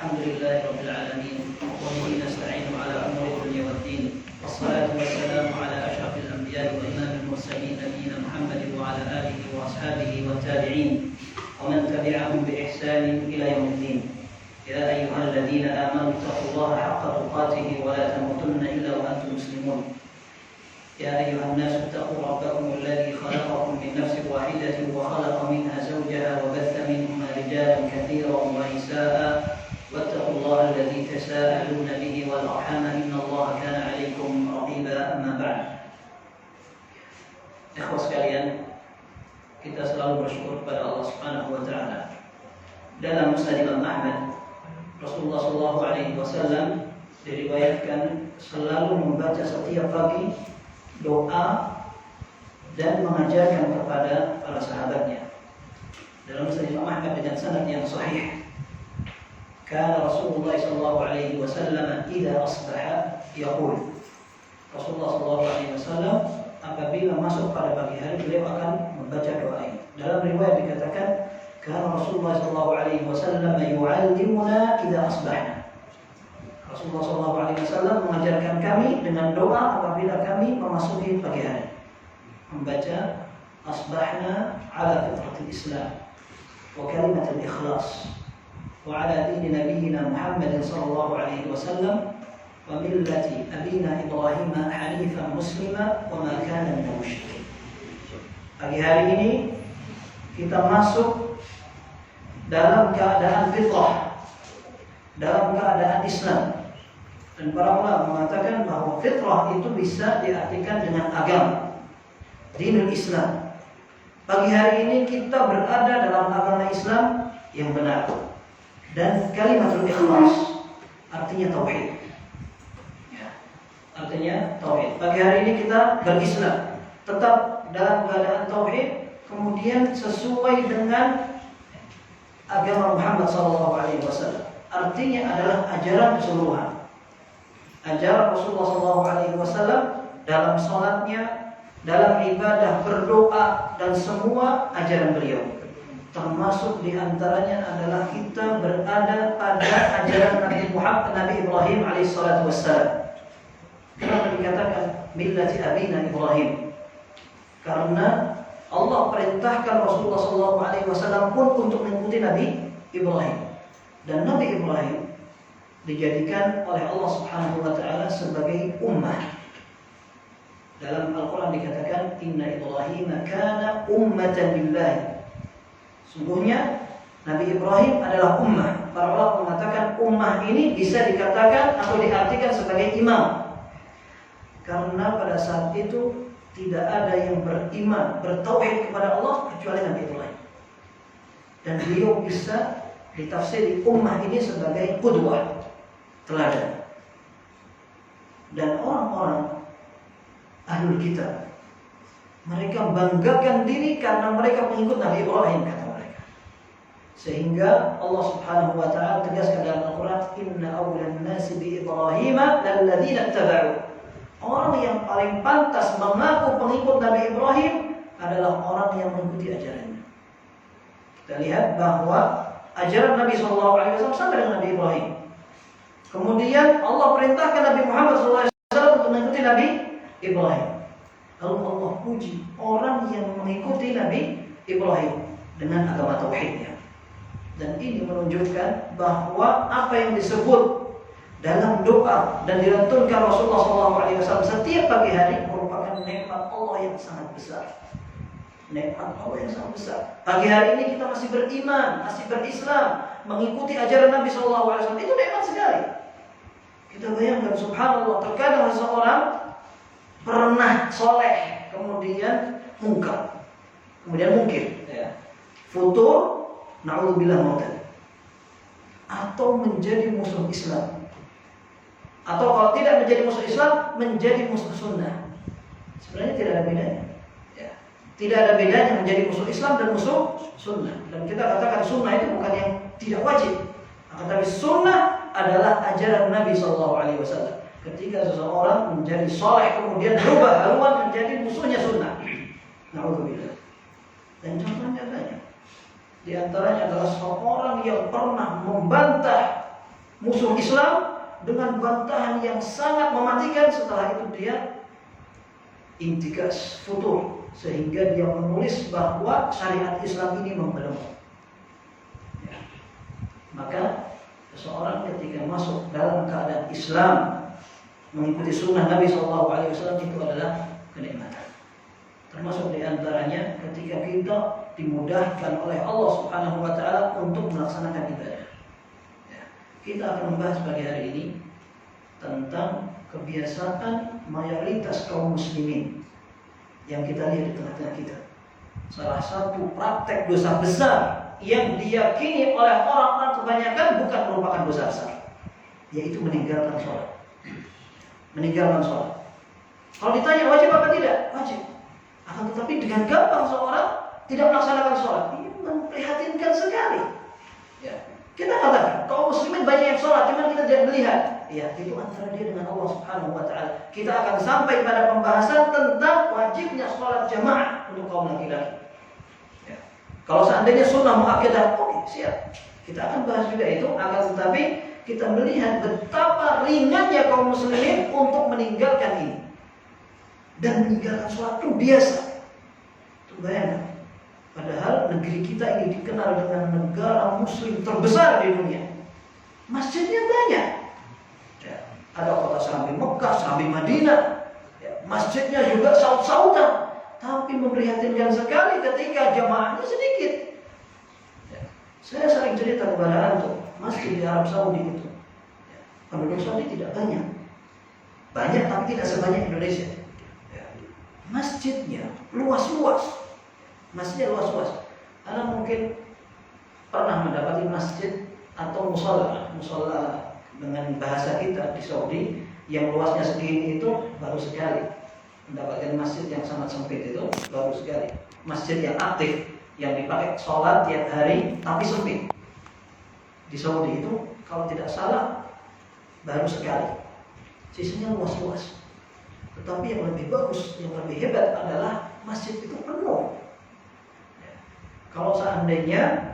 الحمد لله رب العالمين وبه نستعين على أمور الدنيا والدين والصلاة والسلام على أشرف الأنبياء وإمام المرسلين نبينا محمد وعلى آله وأصحابه والتابعين ومن تبعهم بإحسان إلى يوم الدين. يا أيها الذين آمنوا اتقوا الله حق تقاته ولا تموتن إلا وأنتم مسلمون. يا أيها الناس اتقوا ربكم الذي خلقكم من نفس واحدة وخلق منها زوجها وبث منهما رجالا كثيرا ونساء واتقوا الله الذي تساءلون به والأرحام إن الله كان عليكم رقيبا. أما بعد. Ikhwah sekalian, kita selalu bersyukur kepada Allah Subhanahu wa taala. Dalam Musnad Imam Ahmad, Rasulullah sallallahu alaihi wasallam diriwayatkan selalu membaca setiap pagi doa dan mengajarkan kepada para sahabatnya. Dalam Musnad Imam Ahmad dengan sanad yang sahih, kana Rasulullah sallallahu alaihi wasallam idza asbaha yaqul. Rasulullah sallallahu alaihi wasallam apabila masuk pada pagi hari beliau akan membaca doa ini. Dalam riwayat dikatakan kana Rasulullah sallallahu alaihi wasallam yu'allimuna idza asbahna. Rasulullah sallallahu alaihi wasallam mengajarkan kami dengan doa apabila kami memasuki pagi hari. Membaca asbahna ala fitratil Islam wa kalimatul ikhlas wa ala dini nabiyyina Muhammad sallallahu alaihi wasallam wa millati abina Ibrahim hanifan muslima wa ma kana minal musyrikin. Pagi hari ini kita masuk dalam keadaan fitrah, dalam keadaan Islam. Dan para ulama mengatakan bahwa fitrah itu bisa diartikan dengan agama, dinul Islam. Pagi hari ini kita berada dalam agama Islam yang benar. Dan kalimatul ikhlas artinya tauhid. Ya, artinya tauhid. Pagi hari ini kita berislam, tetap dalam keadaan tauhid, kemudian sesuai dengan agama Muhammad SAW. Artinya adalah ajaran keseluruhan. Ajaran Rasulullah SAW dalam sholatnya, dalam ibadah, berdoa, dan semua ajaran beliau. Termasuk diantaranya adalah kita berada pada ajaran Nabi Muhammad, Nabi Ibrahim alaihissalam. Kenapa dikatakan millati abina Ibrahim? Karena Allah perintahkan Rasulullah SAW pun untuk mengikuti Nabi Ibrahim. Dan Nabi Ibrahim dijadikan oleh Allah Subhanahu wa taala sebagai ummah. Dalam Al-Qur'an dikatakan inna Ibrahim kana ummatan lillahi. Sungguhnya Nabi Ibrahim adalah ummah. Para ulama mengatakan ummah ini bisa dikatakan atau diartikan sebagai imam. Karena pada saat itu tidak ada yang beriman, bertauhid kepada Allah kecuali Nabi Ibrahim. Dan beliau bisa ditafsiri ummah ini sebagai qudwah, teladan. Dan orang-orang ahlul kitab, mereka banggakan diri karena mereka mengikut Nabi Ibrahim, kata mereka. Sehingga Allah Subhanahu wa taala tegaskan dalam Al-Qur'an, inna awlan nasi bi Ibrahim lalladzina ittaba'u. Orang yang paling pantas mengaku pengikut Nabi Ibrahim adalah orang yang mengikuti ajarannya. Kita lihat bahwa ajaran Nabi SAW sama dengan Nabi Ibrahim. Kemudian Allah perintahkan Nabi Muhammad SAW untuk mengikuti Nabi Ibrahim. Lalu Allah puji orang yang mengikuti Nabi Ibrahim dengan agama tauhidnya. Dan ini menunjukkan bahwa apa yang disebut dalam doa dan dilantunkan Rasulullah SAW setiap pagi hari merupakan nikmat Allah yang sangat besar. Nikmat Allah yang sangat besar. Pagi hari ini kita masih beriman, masih berislam, mengikuti ajaran Nabi SAW. Itu nikmat sekali. Kita bayangkan, subhanallah, terkadang seseorang pernah soleh, kemudian mungkar, kemudian mungkir, ya. Futur, na'udzubillah mautan, atau menjadi musuh Islam. Atau kalau tidak menjadi musuh Islam, menjadi musuh sunnah. Sebenarnya tidak ada bedanya. Ya. Tidak ada bedanya menjadi musuh Islam dan musuh sunnah. Dan kita katakan sunnah itu bukan yang tidak wajib. Tetapi sunnah adalah ajaran Nabi SAW. Ketika seseorang menjadi soleh kemudian berubah haluan menjadi musuhnya sunnah. Na'udzubillah. Dan contohnya banyak. Di antaranya adalah seorang yang pernah membantah musuh Islam dengan bantahan yang sangat mematikan. Setelah itu dia intikas futur, sehingga dia menulis bahwa syariat Islam ini membelum. Ya. Maka seseorang ketika masuk dalam keadaan Islam, mengikuti sunnah Nabi SAW, itu adalah kenikmatan. Termasuk diantaranya ketika kita dimudahkan oleh Allah Subhanahu Wa Taala untuk melaksanakan ibadah. Ya. Kita akan membahas pagi hari ini tentang kebiasaan mayoritas kaum muslimin yang kita lihat di tengah-tengah kita. Salah satu praktek dosa besar yang diyakini oleh orang-orang kebanyakan bukan merupakan dosa besar, yaitu meninggalkan sholat. Meninggalkan sholat. Kalau ditanya wajib apa tidak? Wajib. Akan tetapi dengan gampang seorang tidak melaksanakan sholat. Ini memprihatinkan sekali. Ya. Kita katakan kaum muslimin banyak yang sholat, cuma kita tidak melihat. Ya, itu antara dia dengan Allah Subhanahu Wa Taala. Kita akan sampai pada pembahasan tentang wajibnya sholat jamaah untuk kaum laki-laki. Ya. Kalau seandainya sunnah muakkadah, oke, siap. Kita akan bahas juga itu. Akan tetapi kita melihat betapa ringannya kaum muslimin untuk meninggalkan ini. Dan meninggalkan sholat itu biasa. Itu bayangkan. Padahal negeri kita ini dikenal dengan negara muslim terbesar di dunia. Masjidnya banyak. Ya, ada kota serambi Mekah, serambi Madinah. Ya, masjidnya juga saut-sautan. Tapi memprihatinkan sekali ketika jamaahnya sedikit. Ya, saya sering cerita kepada antum, masjid di Arab Saudi itu, ya, penduduk Saudi tidak banyak. Banyak tapi tidak sebanyak Indonesia. Ya, masjidnya luas-luas. Masjidnya luas-luas. Anda mungkin pernah mendapati masjid atau musola dengan bahasa kita di Saudi yang luasnya segini itu baru sekali. Mendapatkan masjid yang sangat sempit itu baru sekali. Masjid yang aktif, yang dipakai sholat tiap hari tapi sempit. Di Saudi itu kalau tidak salah baru sekali. Sisanya luas-luas. Tetapi yang lebih bagus, yang lebih hebat adalah masjid itu penuh. Kalau seandainya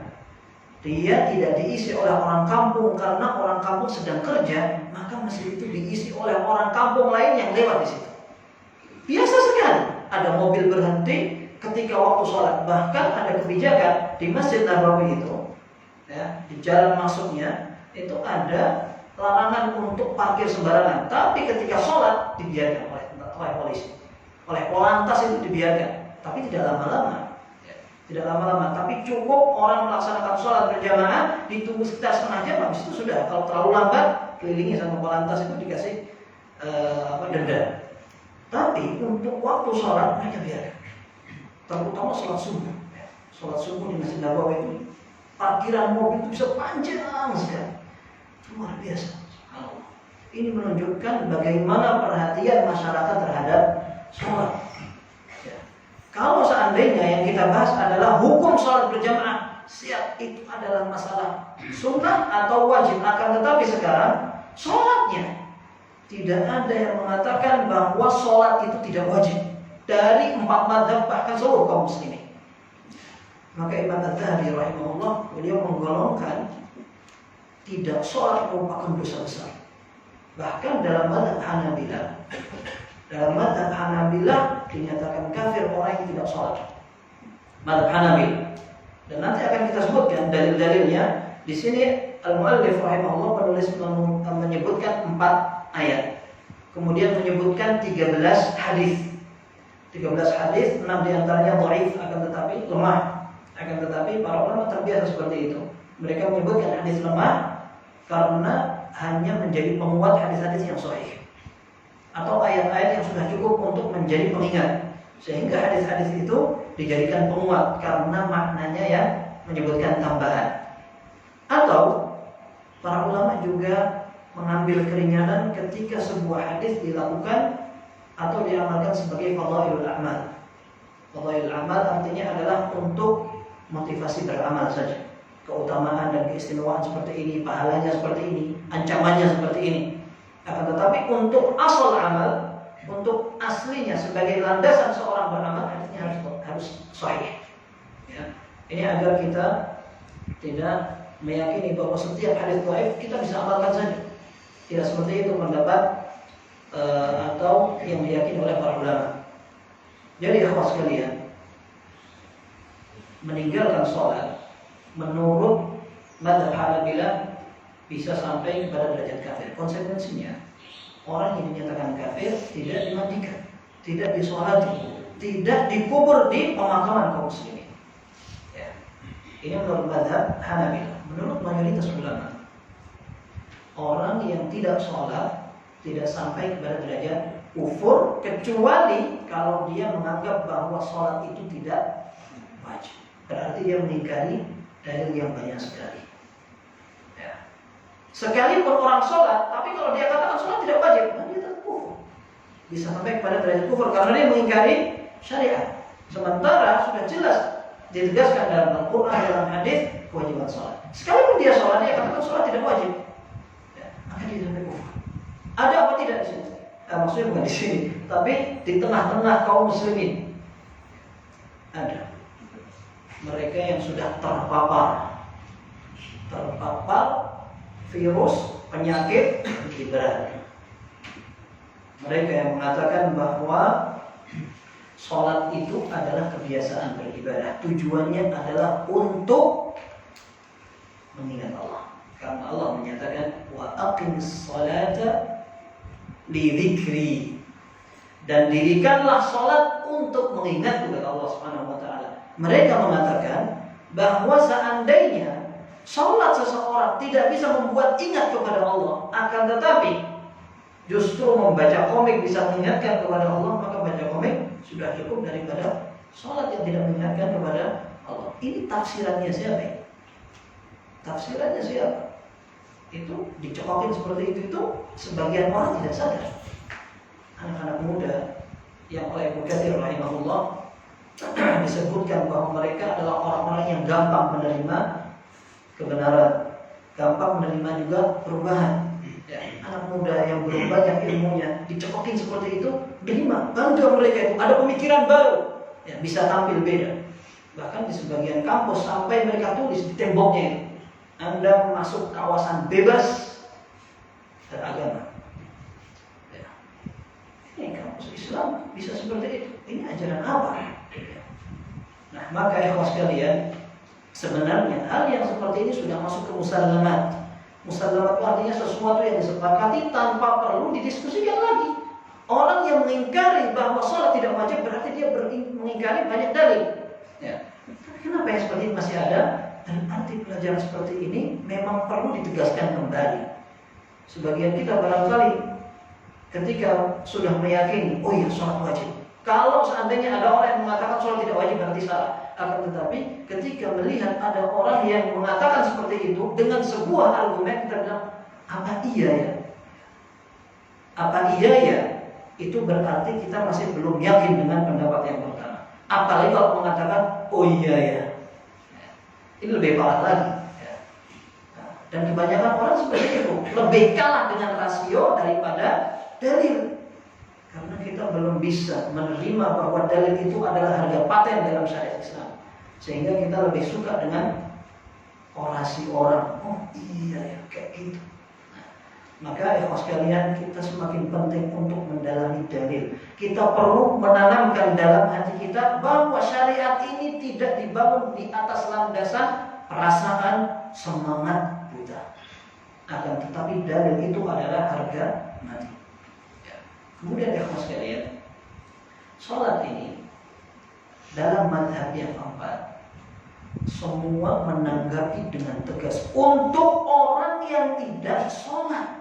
dia tidak diisi oleh orang kampung karena orang kampung sedang kerja, maka masjid itu diisi oleh orang kampung lain yang lewat di situ. Biasa sekali ada mobil berhenti ketika waktu sholat. Bahkan ada kebijakan di Masjid Nabawi itu, ya, di jalan masuknya itu ada larangan untuk parkir sembarangan. Tapi ketika sholat dibiarkan oleh polisi, oleh polantas itu dibiarkan. Tapi tidak lama-lama. Tidak lama-lama, tapi cukup orang melaksanakan sholat berjamaah, ditunggu sekitar setengah jam, habis itu sudah. Kalau terlalu lambat, kelilingi sama polantas itu dikasih denda. Tapi untuk waktu sholat mereka biarkan. Terutama sholat subuh. Sholat subuh di Masjid Nabawi itu, parkiran mobil itu bisa panjang sekali. Luar biasa. Ini menunjukkan bagaimana perhatian masyarakat terhadap sholat. Kalau seandainya yang kita bahas adalah hukum sholat berjamaah, siap, itu adalah masalah sunnah atau wajib. Akan tetapi sekarang sholatnya tidak ada yang mengatakan bahwa sholat itu tidak wajib. Dari 4 mazhab bahkan seluruh kaum muslimin. Maka Imam Az-Zahabi rahimahullah, beliau menggolongkan tidak sholat merupakan dosa besar. Bahkan dalam mazhab Hanabilah, dinyatakan kafir orang yang tidak sholat. Mazhab Hanabilah. Dan nanti akan kita sebutkan dalil-dalilnya. Di sini Al-Mu'allif rahimahullah penulis menyebutkan 4 ayat. Kemudian menyebutkan 13 hadis. 13 hadis, 6 diantaranya dhaif, akan tetapi lemah. Akan tetapi para ulama terbiasa seperti itu. Mereka menyebutkan hadis lemah karena hanya menjadi penguat hadis-hadis yang sahih, atau ayat-ayat yang sudah cukup untuk menjadi pengingat, sehingga hadis-hadis itu dijadikan penguat karena maknanya yang menyebutkan tambahan. Atau para ulama juga mengambil keringanan ketika sebuah hadis dilakukan atau diamalkan sebagai fadhailul a'mal. Fadhailul a'mal artinya adalah untuk motivasi beramal saja. Keutamaan dan keistimewaan seperti ini, pahalanya seperti ini, ancamannya seperti ini. Akan tetapi untuk asal amal, untuk aslinya sebagai landasan seorang beramal, artinya harus sahih. Ya. Ini agar kita tidak meyakini bahwa setiap hadis dhaif kita bisa amalkan saja. Tidak seperti itu pendapat atau yang diyakini oleh para ulama. Jadi ikhwas sekalian, meninggalkan sholat menurut mazhab Hanabilah bisa sampai kepada derajat kafir. Konsekuensinya, orang yang dinyatakan kafir tidak dimandikan, tidak disolati, tidak dikubur di pemakaman kaum muslimin. Ya. Ini menurut mazhab Hanabilah. Menurut mayoritas ulama, orang yang tidak sholat tidak sampai kepada derajat kufur, kecuali kalau dia menganggap bahwa sholat itu tidak wajib. Berarti dia mengingkari dalil yang banyak sekali. Ya. Sekalipun orang sholat, tapi kalau dia katakan sholat tidak wajib, dia tetap kufur. Bisa sampai kepada derajat kufur karena dia mengingkari syariat. Sementara sudah jelas ditegaskan dalam Al-Quran, dalam hadis kewajiban sholat. Sekalipun dia sholat, dia katakan sholat tidak wajib, ya, maka dia sampai kufur. Ada apa tidak di sini? Maksudnya bukan di sini, tapi di tengah-tengah kaum muslimin ada mereka yang sudah terpapar virus penyakit berat. Mereka yang mengatakan bahwa sholat itu adalah kebiasaan beribadah, tujuannya adalah untuk mengingat Allah. Karena Allah menyatakan wa aqimis sholata li dzikri, dan dirikanlah sholat untuk mengingat kepada Allah Subhanahu wa taala. Mereka mengatakan bahwa seandainya sholat seseorang tidak bisa membuat ingat kepada Allah, akan tetapi justru membaca komik bisa mengingatkan kepada Allah, maka baca komik sudah cukup daripada sholat yang tidak mengingatkan kepada Allah. Ini tafsirannya siapa? Tafsirannya siapa? Itu dicokokin seperti itu sebagian orang tidak sadar. Anak-anak muda yang oleh Ibnu Katsir rahimahullah disebutkan bahwa mereka adalah orang-orang yang gampang menerima kebenaran, gampang menerima juga perubahan. Ya, anak muda yang belum banyak ilmunya dicokokin seperti itu, bagaimana? Bangga mereka itu ada pemikiran baru, ya, bisa tampil beda. Bahkan di sebagian kampus sampai mereka tulis di temboknya itu, Anda masuk kawasan bebas beragama. Ya. Ini kampus Islam bisa seperti itu. Ini ajaran apa? Nah, maka ikhwas sekalian, sebenarnya hal yang seperti ini sudah masuk ke musallamat. Musallamat itu artinya sesuatu yang disepakati tanpa perlu didiskusikan lagi. Orang yang mengingkari bahwa sholat tidak wajib berarti dia mengingkari banyak dalil. Ya. Kenapa yang seperti ini masih ada? Dan arti pelajaran seperti ini memang perlu ditegaskan kembali. Sebagian kita barangkali ketika sudah meyakini, oh iya sholat wajib. Kalau seandainya ada orang yang mengatakan sholat tidak wajib berarti salah. Akan tetapi ketika melihat ada orang yang mengatakan seperti itu dengan sebuah argumen, kita bilang, apa iya ya? Apa iya ya? Itu berarti kita masih belum yakin dengan pendapat yang pertama. Apalagi kalau mengatakan, oh iya ya. Ini lebih parah lagi. Dan kebanyakan orang seperti itu, lebih kalah dengan rasio daripada dalil. Karena kita belum bisa menerima bahwa dalil itu adalah harga paten dalam syariat Islam. Sehingga kita lebih suka dengan orasi orang. Oh iya ya, kayak gitu. Maka ikhwas sekalian, kita semakin penting untuk mendalami dalil. Kita perlu menanamkan dalam hati kita bahwa syariat ini tidak dibangun di atas landasan perasaan semangat buta. Akan tetapi dalil itu adalah harga mati. Kemudian ikhwas sekalian, sholat ini dalam mazhab yang keempat semua menanggapi dengan tegas untuk orang yang tidak sholat.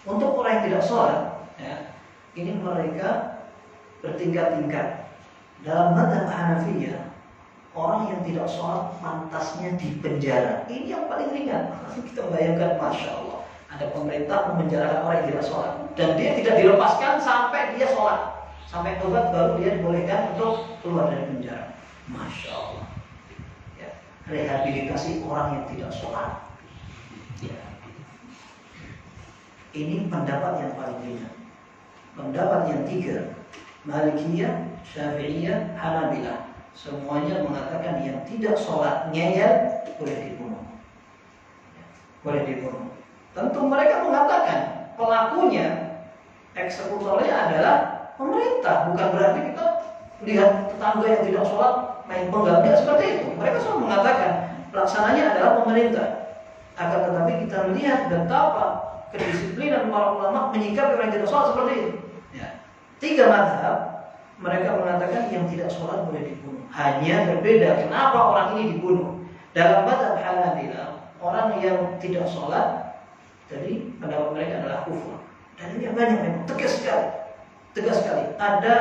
Untuk orang yang tidak sholat, ya, ini mereka bertingkat-tingkat. Dalam mazhab Hanafiyah, orang yang tidak sholat pantasnya dipenjara. Ini yang paling ringan. Kita bayangkan, masya Allah, ada pemerintah memenjarakan orang yang tidak sholat, dan dia tidak dilepaskan sampai dia sholat, sampai tobat baru dia dibolehkan untuk keluar dari penjara. Masya Allah, ya, rehabilitasi orang yang tidak sholat. Ya. Ini pendapat yang paling ringan. Pendapat yang tiga, Malikiyah, Syafi'iyah, Hanabilah, semuanya mengatakan yang tidak sholat ngeyel boleh dibunuh. boleh dibunuh. Tentu mereka mengatakan pelakunya, eksekutornya adalah pemerintah. Bukan berarti kita lihat tetangga yang tidak sholat main penggal, tidak seperti itu. Mereka semua mengatakan pelaksananya adalah pemerintah. Akan tetapi kita melihat betapa kedisiplinan para ulama menyikapi orang yang tidak sholat seperti itu. Ya. 3 mazhab mereka mengatakan yang tidak sholat boleh dibunuh. Hanya berbeda kenapa orang ini dibunuh. Dalam mazhab Hanabilah, orang yang tidak sholat, jadi pendapat mereka adalah kufur. Dan ini banyak memang tegas sekali, tegas sekali. Ada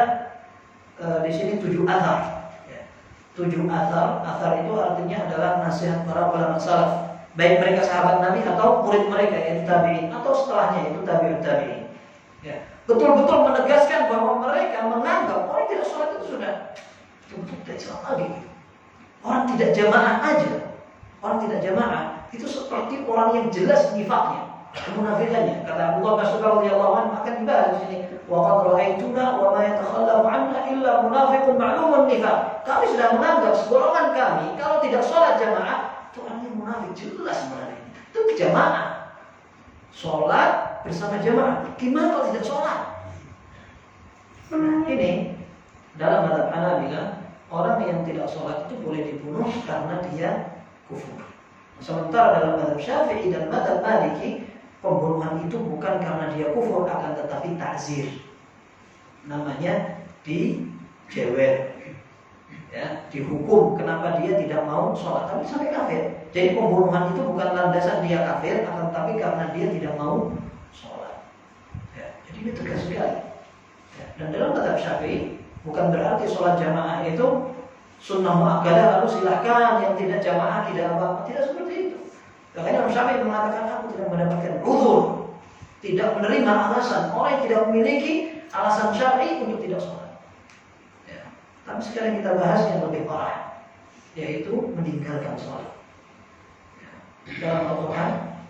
di sini 7 athar. Ya. 7 athar. Athar itu artinya adalah nasihat para ulama salaf, baik mereka sahabat Nabi atau murid mereka yaitu tabi'in atau setelahnya itu tabi'ut tabi'in. Ya. Betul-betul menegaskan bahwa mereka menganggap orang tidak sholat itu sudah tidak Islam lagi. Orang tidak jamaah aja, orang tidak jamaah itu seperti orang yang jelas nifaknya, kemunafikannya. Kata Abdullah bin Mas'ud radhiyallahu anhu akan dibahas di sini. Wa qad ra'aytuna wa ma yatakhallafu 'anna illa munafiqun ma'lumun nifaq. Kami sudah menganggap golongan kami kalau tidak sholat jamaah itu orangnya munafik, jelas munafik. Itu jamaah. Sholat bersama jamaah. Gimana kalau tidak sholat? Nah, ini dalam mazhab Hanabilah, orang yang tidak sholat itu boleh dibunuh karena dia kufur. Sementara dalam mazhab Syafi'i dan mazhab Maliki, pembunuhan itu bukan karena dia kufur, akan tetapi ta'zir. Namanya dijewer. Ya, dihukum kenapa dia tidak mau sholat, tapi sampai kafir. Jadi pembunuhan itu bukan landasan dia kafir, akan tetapi karena dia tidak mau sholat. Ya, jadi ini tegas sekali. Ya, dan dalam mazhab Syafi'i bukan berarti sholat jamaah itu sunnah muakkadah lalu silahkan yang tidak jamaah tidak apa-apa, tidak seperti itu. Makanya Imam Syafi'i mengatakan aku tidak mendapatkan uzur, tidak menerima alasan orang yang tidak memiliki alasan syar'i untuk tidak sholat. Tapi sekarang kita bahas yang lebih parah, yaitu meninggalkan sholat. Dalam Al-Quran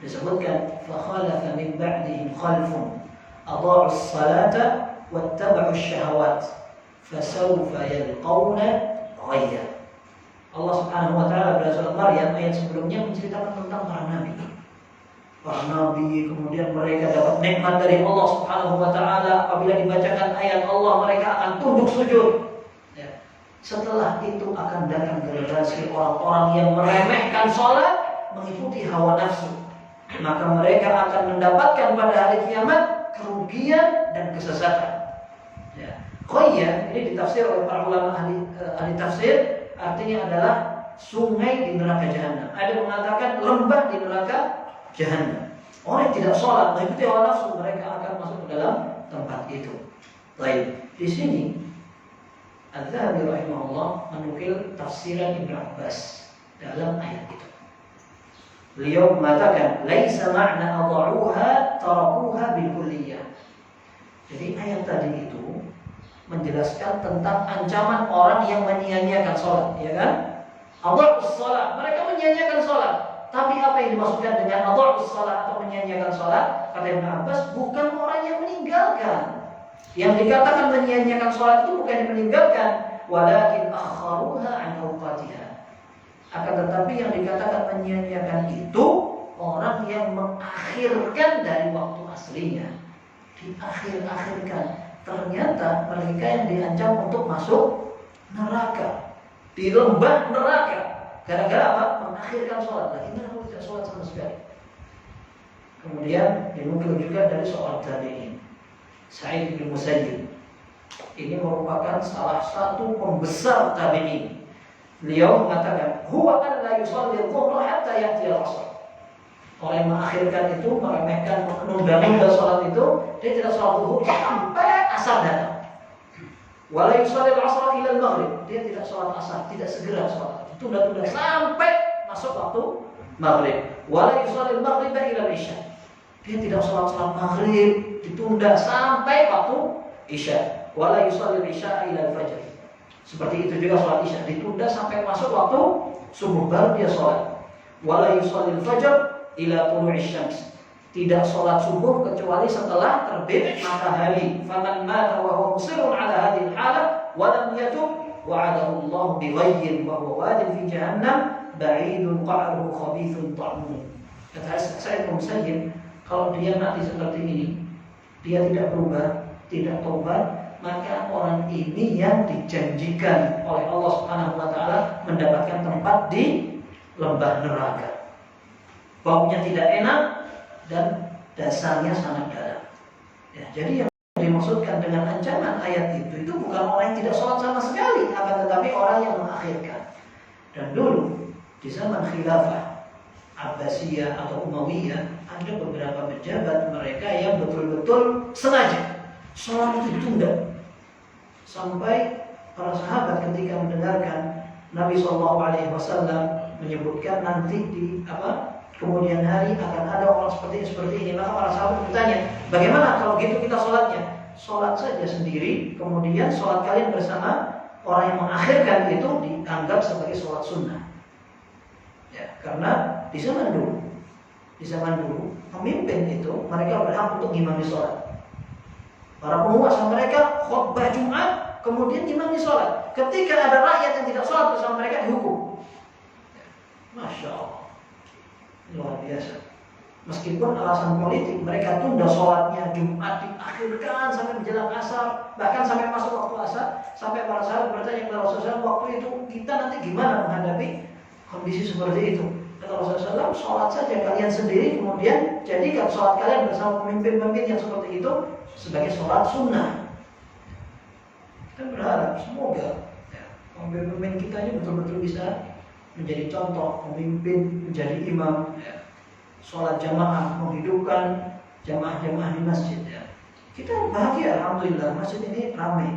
disebutkan فَخَلَفَ مِنْ بَعْدِهِمْ خَلْفٌ أَضَاعُوا الصَّلَاةَ وَاتَّبَعُوا الشَّهَوَاتِ فَسَوْفَ يَلْقَوْنَ غَيًّا. Allah Subhanahu wa taala pada surat Maryam ayat sebelumnya menceritakan tentang para nabi. Para nabi kemudian mereka dapat nikmat dari Allah Subhanahu wa taala, apabila dibacakan ayat Allah mereka akan tunduk sujud. Ya. Setelah itu akan datang generasi orang-orang yang meremehkan sholat, mengikuti hawa nafsu. Maka mereka akan mendapatkan pada hari kiamat kerugian dan kesesatan. Ya. Ghayya ini ditafsir oleh para ulama ahli tafsir, artinya adalah sungai di neraka jahanam. Ada yang mengatakan lembah di neraka jahanam. Orang yang tidak sholat mengikuti hawa nafsu, mereka akan masuk ke dalam tempat itu. Baik, di sini Az-Zahabi rahimahullah menukil tafsiran Ibnu Abbas dalam ayat itu. Beliau mengatakan, "Laisa ma'na adha'uha tarakuha bil kulliyah." Jadi ayat tadi itu menjelaskan tentang ancaman orang yang menyia-nyiakan sholat, ya kan? Adha'us sholat, mereka menyia-nyiakan sholat. Tapi apa yang dimaksudkan dengan adha'us sholat atau menyia-nyiakan sholat? Kata Ibnu Abbas, bukan orang yang meninggalkan. Yang dikatakan menyia-nyiakan sholat itu bukan yang meninggalkan, walakin akharuha an awqatiha. Akan tetapi yang dikatakan menyia-nyiakan itu orang yang mengakhirkan dari waktu aslinya, diakhir-akhirkan. Ternyata mereka yang diancam untuk masuk neraka, di lembah neraka. Gara-gara apa? Mengakhirkan sholat. Nah, gimana kalau tidak sholat sama sekali? Kemudian dinukil juga dari seorang tabi'in, Sa'id bin Musayyib. Ini merupakan salah satu pembesar tabi'in. Beliau mengatakan, "Huwa an la yusalli adh-dhuhra hatta ya'ti al-'ashr." Orang yang mengakhirkan itu, meremehkan, menunda sholat itu, dia tidak sholat zuhur sampai asar datang. Wa la yusalli al-'ashr ila al-maghrib. Dia tidak sholat asar, tidak segera sholat. Tunda-tunda sampai masuk waktu maghrib. Wa la yusalli al-maghrib ila al-isya. Dia tidak sholat maghrib, ditunda sampai waktu isya. Wa la yusalli al-isya ila al-fajr. Seperti itu juga sholat isya, ditunda sampai masuk waktu subuh baru dia sholat. Wa la yusalli al-fajr ila tulu'i syams. Tidak sholat subuh kecuali setelah terbit matahari. Faman mata wa huwa musirrun ala hadhihi al-halah wa lam yatub wa'adahu Allah bighayyin wa huwa wadin fi jahannam ba'idun qa'ruhu khabithun ta'mun. Kata saya Musayyib, kalau dia mati seperti ini, dia tidak berubah, tidak tobat, maka orang ini yang dijanjikan oleh Allah Subhanahu wa taala mendapatkan tempat di lembah neraka. Baunya tidak enak dan dasarnya sangat dalam. Ya, jadi yang dimaksudkan dengan ancaman ayat itu bukan orang yang tidak sholat sama sekali, akan tetapi orang yang mengakhirkan. Dan dulu di zaman khilafah Abbasiyah atau Umayyah ada beberapa pejabat mereka yang betul-betul sengaja sholat itu ditunda. Sampai para sahabat ketika mendengarkan Nabi SAW menyebutkan nanti di kemudian hari akan ada orang seperti ini, maka para sahabat bertanya, bagaimana kalau gitu kita sholatnya? Sholat saja sendiri, kemudian sholat kalian bersama orang yang mengakhirkan itu dianggap sebagai sholat sunnah. Ya, karena di zaman dulu pemimpin itu mereka berhak untuk ngimami sholat. Para penguasa mereka khutbah Jumat, kemudian ngimami sholat. Ketika ada rakyat yang tidak sholat bersama mereka dihukum. Masya Allah, luar biasa. Meskipun alasan politik, mereka tunda sholatnya Jumat diakhirkan sampai menjelang asar, bahkan sampai masuk waktu asar. Sampai para sahabat bertanya kepada Rasulullah, waktu itu kita nanti gimana menghadapi kondisi seperti itu? Kata Rasulullah, sholat saja kalian sendiri, kemudian jadikan sholat kalian bersama pemimpin-pemimpin yang seperti itu sebagai sholat sunnah. Kita berharap semoga pemimpin-pemimpin kita ini betul-betul bisa menjadi contoh, pemimpin, menjadi imam, sholat jamaah, menghidupkan jamaah-jamaah di masjid. Kita bahagia, alhamdulillah, masjid ini ramai,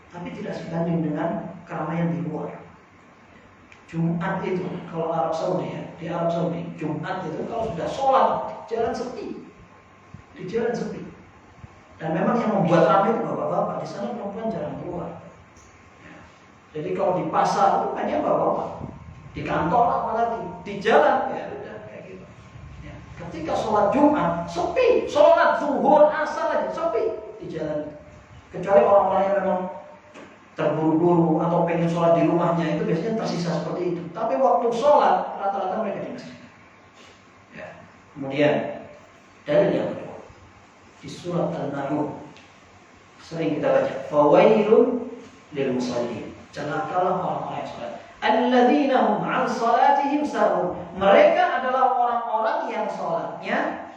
tapi tidak sebanding dengan keramaian di luar. Jumat itu kalau Arab Saudi di Arab Saudi Jumat itu kalau sudah sholat di jalan sepi, dan memang yang membuat ramai itu bapak-bapak. Di sana perempuan jarang keluar. Jadi kalau di pasar itu hanya bapak-bapak, di kantor apalagi di jalan udah kayak gitu. Ketika sholat Jumat sepi, sholat zuhur asar aja sepi di jalan, kecuali orang-orang yang memang terburu-buru atau pengen sholat di rumahnya, itu biasanya tersisa seperti itu. Tapi waktu sholat rata-rata mereka di masjid. Kemudian dalil yang kedua di surat An-Nahl sering kita baca, fawailun lil musallin, celakalah orang-orang yang sholat, alladzina hum 'an salatihim sahun, mereka adalah orang-orang yang sholatnya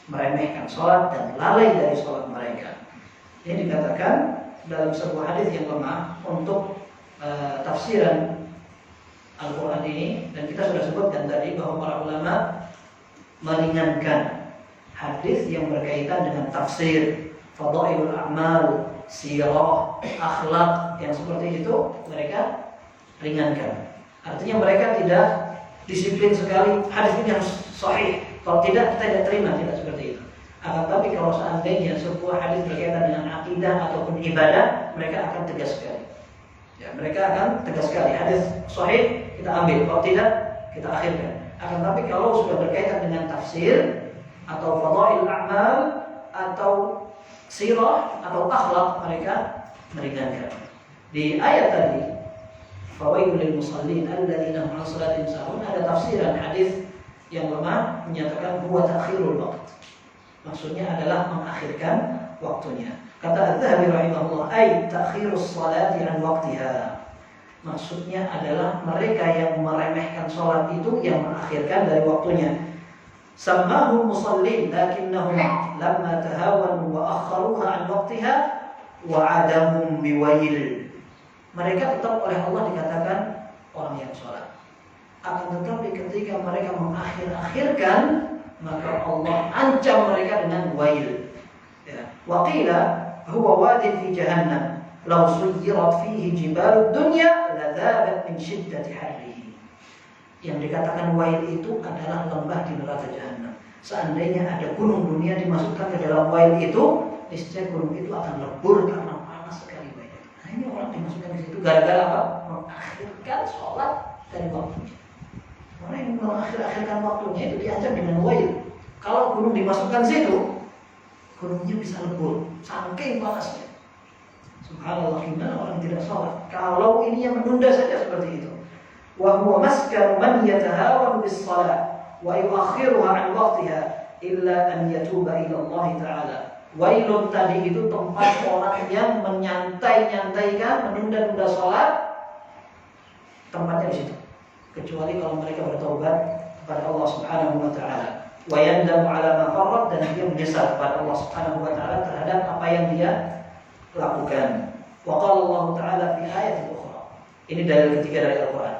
meremehkan sholat dan lalai dari sholat mereka. Ini dikatakan dalam sebuah hadis yang lemah untuk tafsiran Al-Quran ini, dan kita sudah sebutkan tadi bahwa para ulama meringankan hadis yang berkaitan dengan tafsir, fadailul a'mal, sirah, akhlak yang seperti itu mereka ringankan. Artinya mereka tidak disiplin sekali, hadis ini harus sahih, kalau tidak kita tidak terima, tidak seperti itu. Akan tapi kalau seandainya sebuah hadis berkaitan dengan akidah ataupun ibadah, mereka akan tegas sekali. Mereka akan tegas sekali. Hadis sahih kita ambil, kalau tidak kita akhirkan. Akan tapi kalau sudah berkaitan dengan tafsir atau fadail a'mal atau sirah atau akhlak, mereka meringankan. Di ayat tadi, fawailul lil musallin alladzina hum 'an salatihim sahun, ada tafsiran hadis yang lemah menyatakan huwa ta'khirul waqt. Maksudnya adalah mengakhirkan waktunya. Kata Az-Zahabi rahimahullah, ay ta'khirus salati an waqtiha. Maksudnya adalah mereka yang meremehkan sholat itu yang mengakhirkan dari waktunya. Sammahum musallin lakinnahum lamma tahawanu wa akharuha an waqtiha wa adamum biwail. Mereka tetap oleh Allah dikatakan orang yang sholat. Akan tetapi ketika mereka mengakhir-akhirkan, maka Allah ancam mereka dengan wail. Waqila huwa wadin fi jahannam law suyirat fihi jibalud dunya ladhabat min shiddati harrihi. Yang dikatakan wail itu adalah lembah di neraka jahanam. Seandainya ada gunung dunia dimasukkan ke dalam wail itu, niscaya gunung itu akan lebur karena panas sekali wail. Nah, ini orang dimasukkan di situ gara-gara apa? Mengakhirkan sholat dari waktunya. Orang yang mengakhirkan waktunya itu diancam dengan wail. Kalau gunung dimasukkan situ, gunungnya bisa lebur, saking panasnya. Subhanallah, gimana orang tidak sholat? Kalau ini yang menunda saja seperti itu. wa huwa maskanu man yatahawanu bis shalah wa yuakhiruha an waqtiha illa an yatuba ila Allah taala. Wailun tadi itu tempat orang yang menyantai-nyantaikan, menunda-nunda salat, tempatnya di situ. Kecuali kalau mereka bertaubat kepada Allah Subhanahu wa taala. Wa yandamu ala ma farrat, dan dia menyesal kepada Allah Subhanahu wa taala terhadap apa yang dia lakukan. Wa qala Allah taala fi ayat ukhra. Ini dalil ketiga dari Al-Qur'an.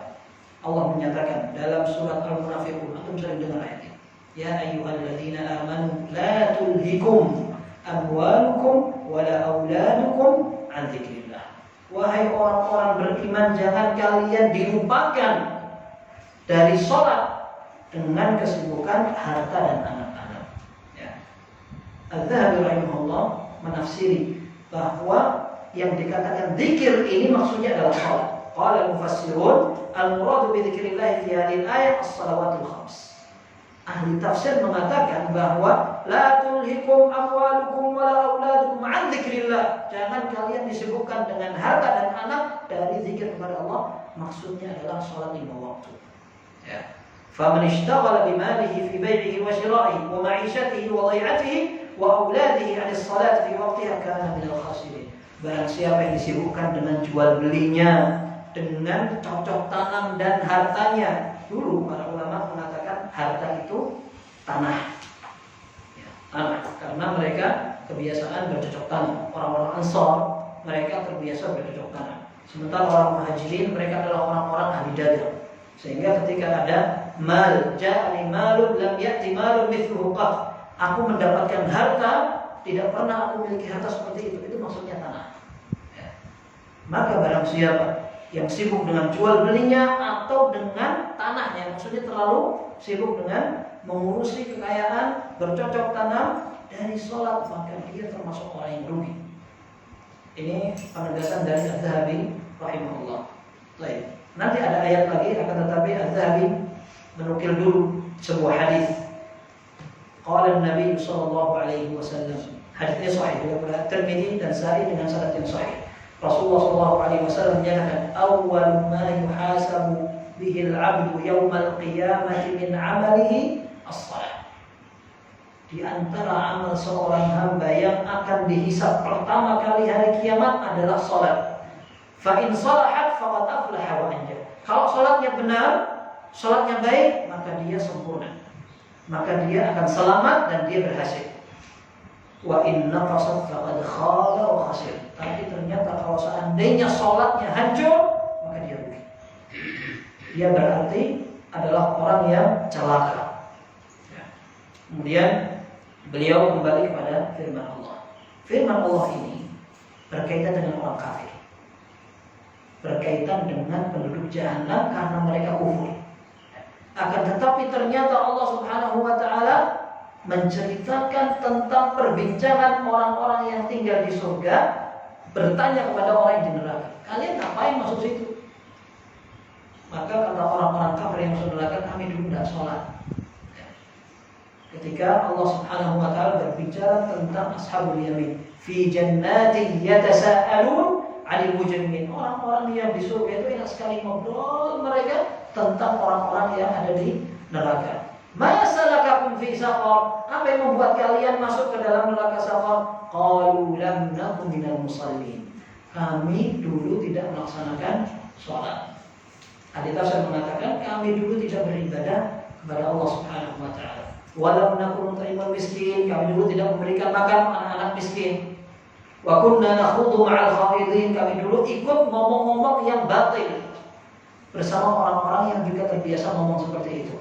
Allah menyatakan dalam surat Al-Munafiqun, antum sering dengar ayat ini. Ya ayyuhalladzina amanu la tulhikum amwalukum wala auladukum an dzikrillah. Wahai orang-orang beriman, jangan kalian dilupakan dari sholat dengan kesibukan harta dan anak-anak. Ya. Al-Dhahabi rahimahullah menafsiri bahwa yang dikatakan zikir ini maksudnya adalah sholat. Qala al-mufassirun al-muradu bi dzikrillah fi hadhihi al-ayat as-salawatul khams. Ahli tafsir mengatakan bahwa la tulhikum amwalukum wala auladukum an dzikrillah. Jangan kalian disibukkan dengan harta dan anak dari zikir kepada Allah. Maksudnya adalah salat 5 waktu. Ya. Faman ishtaghala bimalihi fi bai'ihi wa shira'ihi wa ma'ishatihi wa dhai'atihi wa auladihi 'an as-salati fi waqtiha kana minal khasirin. Barang siapa yang disibukkan dengan jual belinya, dengan cocok tanam dan hartanya. Dulu para ulama mengatakan harta itu tanah, ya, tanah, karena mereka kebiasaan bercocok tanam. Orang-orang Ansor mereka terbiasa bercocok tanam. Sementara orang Muhajirin mereka adalah orang-orang ahli dagang. Sehingga ketika ada mal, ja'ali malun lam ya'ti malun mithluhu qat. Aku mendapatkan harta, tidak pernah aku memiliki harta seperti itu. Itu maksudnya tanah. Ya. Maka barang siapa yang sibuk dengan jual belinya atau dengan tanahnya, maksudnya terlalu sibuk dengan mengurusi kekayaan, bercocok tanam dari sholat, maka dia termasuk orang yang rugi. Ini penegasan dari Az-Zahabi rahimahullah. Baik. Nanti ada ayat lagi, akan tetapi Az-Zahabi menukil dulu sebuah hadis. Qala Nabi sallallahu alaihi wasallam. Hadisnya sahih dari Tirmidzi dan Sahih dengan sanad yang sahih. Rasulullah sallallahu alaihi wasallam menyatakan, "Awwal ma yuhasabu bihi al-'abdu yawmal qiyamati min 'amalihi as-shalah." Di antara amal seorang hamba yang akan dihisab pertama kali hari kiamat adalah salat. Fa in salahat faqad aflaha wa anja. Kalau salatnya benar, salatnya baik, maka dia sempurna. Maka dia akan selamat dan dia berhasil. Wa in naqasat faqad khaba wa khasir. Tapi ternyata kalau seandainya salatnya hancur, maka dia rugi. Dia berarti adalah orang yang celaka. Ya. Kemudian beliau kembali kepada firman Allah. Firman Allah ini berkaitan dengan orang kafir, berkaitan dengan penduduk jahanam karena mereka kufur. Akan tetapi ternyata Allah Subhanahu wa taala menceritakan tentang perbincangan orang-orang yang tinggal di surga, bertanya kepada orang yang di neraka, kalian ngapain masuk situ? Maka kata orang-orang kafir yang masuk neraka, kami dulu tidak sholat. Ketika Allah Subhanahu wa taala berbicara tentang ashabul yamin, fi jannatin yatasaalun 'anil mujrimin. Orang-orang yang di surga itu enak sekali ngobrol mereka tentang orang-orang yang ada di neraka. Ma salakakum fi saqar? Apa yang membuat kalian masuk ke dalam neraka saqar? Qalu lam nakum minal musallin. Kami dulu tidak melaksanakan sholat. Ahli tafsir mengatakan kami dulu tidak beribadah kepada Allah Subhanahu wa taala. Walam nakum nut'imul miskin. Kami dulu tidak memberikan makan anak-anak miskin. Wa kunna nakhudhu ma'al khawidin. Kami dulu ikut ngomong-ngomong yang batil bersama orang-orang yang juga terbiasa ngomong seperti itu.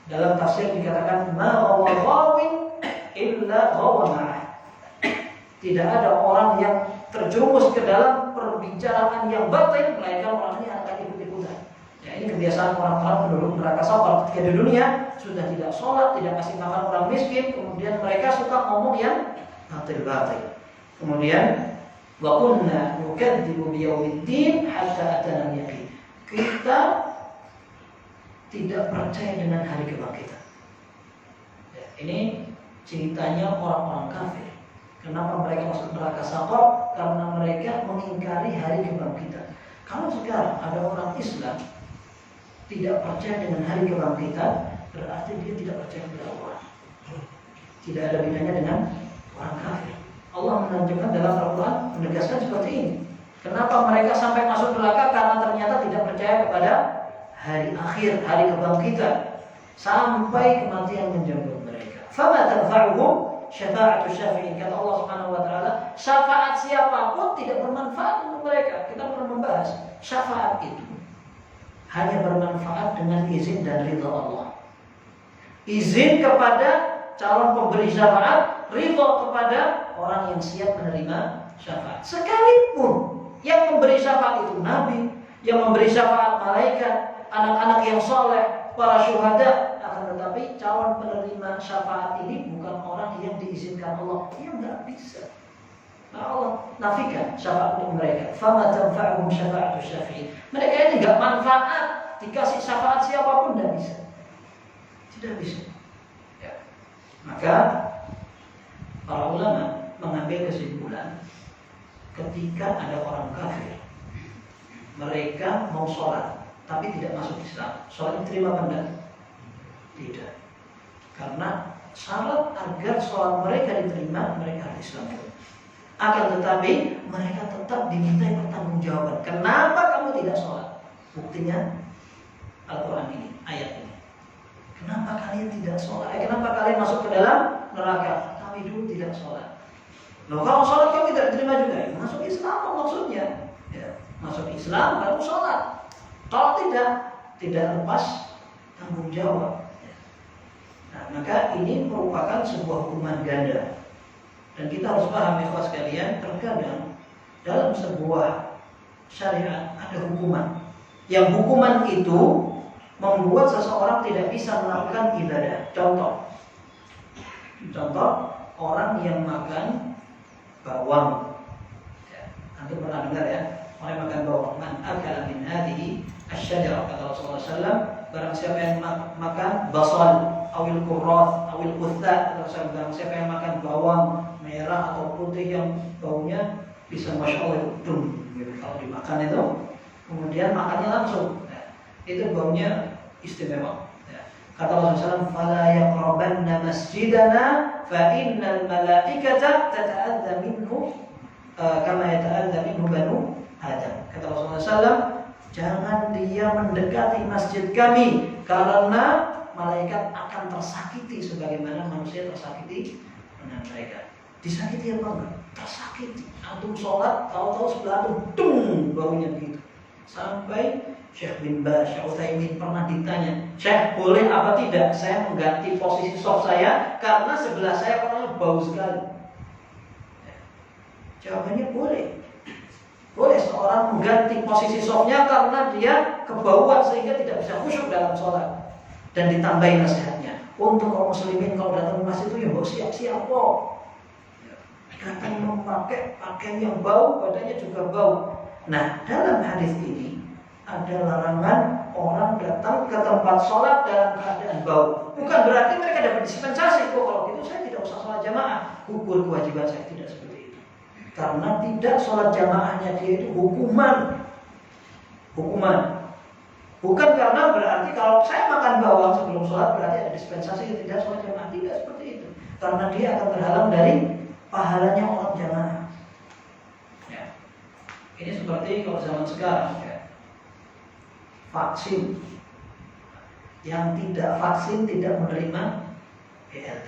Dalam tafsir dikatakan ma huwa ghawin illa ghawa ma'ah. Tidak ada orang yang terjerumus ke dalam perbincangan yang batil melainkan orang ini akan ikut-ikutan. Ya, ini kebiasaan orang-orang penduduk neraka saqar ketika di dunia sudah tidak sholat, tidak kasih makan orang miskin, kemudian mereka suka ngomong yang batil-batil. Kemudian wa kunna nukadzibu biyaumiddin hatta atana al-yaqin. Kita tidak percaya dengan hari kebangkitan. Ya, ini ceritanya orang-orang kafir. Kenapa mereka masuk neraka saqar? Karena mereka mengingkari hari kebangkitan. Kalau sekarang ada orang Islam tidak percaya dengan hari kebangkitan, berarti dia tidak percaya kepada Allah. Tidak ada bedanya dengan orang kafir. Allah menunjukkan dalam Al-Quran menegaskan seperti ini. Kenapa mereka sampai masuk neraka? Karena ternyata tidak percaya kepada hari akhir, hari kebangkitan, sampai kematian menjemput mereka. Fama tanfa'uhum syafa'atu syafi'in. Kata Allah Subhanahu wa taala, syafaat siapapun tidak bermanfaat untuk mereka. Kita pernah membahas syafaat itu hanya bermanfaat dengan izin dan ridha Allah. Izin kepada calon pemberi syafaat, ridha kepada orang yang siap menerima syafaat. Sekalipun yang memberi syafaat itu nabi, yang memberi syafaat malaikat, anak-anak yang soleh, para syuhada, akan tetapi calon penerima syafaat ini bukan orang yang diizinkan Allah. Dia nggak bisa. Nah, Allah nafikan syafaat untuk mereka. Fama tanfa'uhum syafa'atu syafi'in. Mereka ini nggak manfaat, dikasih syafaat siapapun nggak bisa. Tidak bisa. Ya. Maka para ulama mengambil kesimpulan, ketika ada orang kafir, mereka mau sholat tapi tidak masuk Islam, sholat diterima apa enggak? Tidak. Karena syarat agar sholat mereka diterima, mereka harus Islam dulu. Akan tetapi mereka tetap dimintai pertanggungjawaban. Kenapa kamu tidak sholat? Buktinya Al-Quran ini, ayat ini. Kenapa kalian tidak sholat? Kenapa kalian masuk ke dalam neraka? Kami dulu tidak sholat. Loh, kalau sholat kami tidak diterima juga. Ya, masuk Islam maksudnya. Ya, masuk Islam baru sholat. Kalau tidak lepas tanggung jawab. Ya. Nah, maka ini merupakan sebuah hukuman ganda. Dan kita harus paham ya sekalian, terkadang dalam sebuah syariat ada hukuman. Yang hukuman itu membuat seseorang tidak bisa melakukan ibadah. Contoh orang yang makan bawang. Ya, antum pernah dengar ya? Orang yang makan bawang. Man akala min hadhihi asy-syajarah, kata Rasulullah SAW, barang siapa yang makan basal, awil qurrat, awil qutha, barang siapa yang makan bawang merah atau putih yang baunya bisa masya Allah itu gitu. Kalau dimakan itu, kemudian makannya langsung, ya, itu baunya istimewa. Ya. Kata Rasulullah SAW, "Fala yaqrabanna masjidana, fa innal malaikata tata'adza minhu kama yata'adza minhu banu Adam." Kata Rasulullah SAW, jangan dia mendekati masjid kami, karena malaikat akan tersakiti sebagaimana manusia tersakiti dengan mereka. Disakiti apa enggak? Tersakiti. Antum sholat, tahu-tahu sebelah antum dung baunya begitu. Sampai Syekh bin Baz, Syekh Utsaimin pernah ditanya, "Syekh, boleh apa tidak saya mengganti posisi soft saya karena sebelah saya orangnya bau sekali?" Ya. Jawabannya boleh. Boleh seorang mengganti posisi softnya karena dia kebauan sehingga tidak bisa khusyuk dalam sholat. Dan ditambahi nasihatnya, untuk kaum muslimin kalau datang ke masjid itu ya mau siap-siap kok. Datang memakai pakaian yang bau, badannya juga bau. Nah, dalam hadis ini ada larangan orang datang ke tempat sholat dalam keadaan bau. Bukan berarti mereka dapat dispensasi. Kalau gitu saya tidak usah sholat jamaah, gugur kewajiban saya, tidak seperti itu. Karena tidak sholat jamaahnya dia itu hukuman. Bukan karena berarti kalau saya makan bawang sebelum sholat berarti ada dispensasi tidak sholat jamaah, tidak seperti itu. Karena dia akan terhalang dari pahalanya orang jamaah. Ya. Ini seperti kalau zaman sekarang, ya. Vaksin. Yang tidak vaksin tidak menerima BLT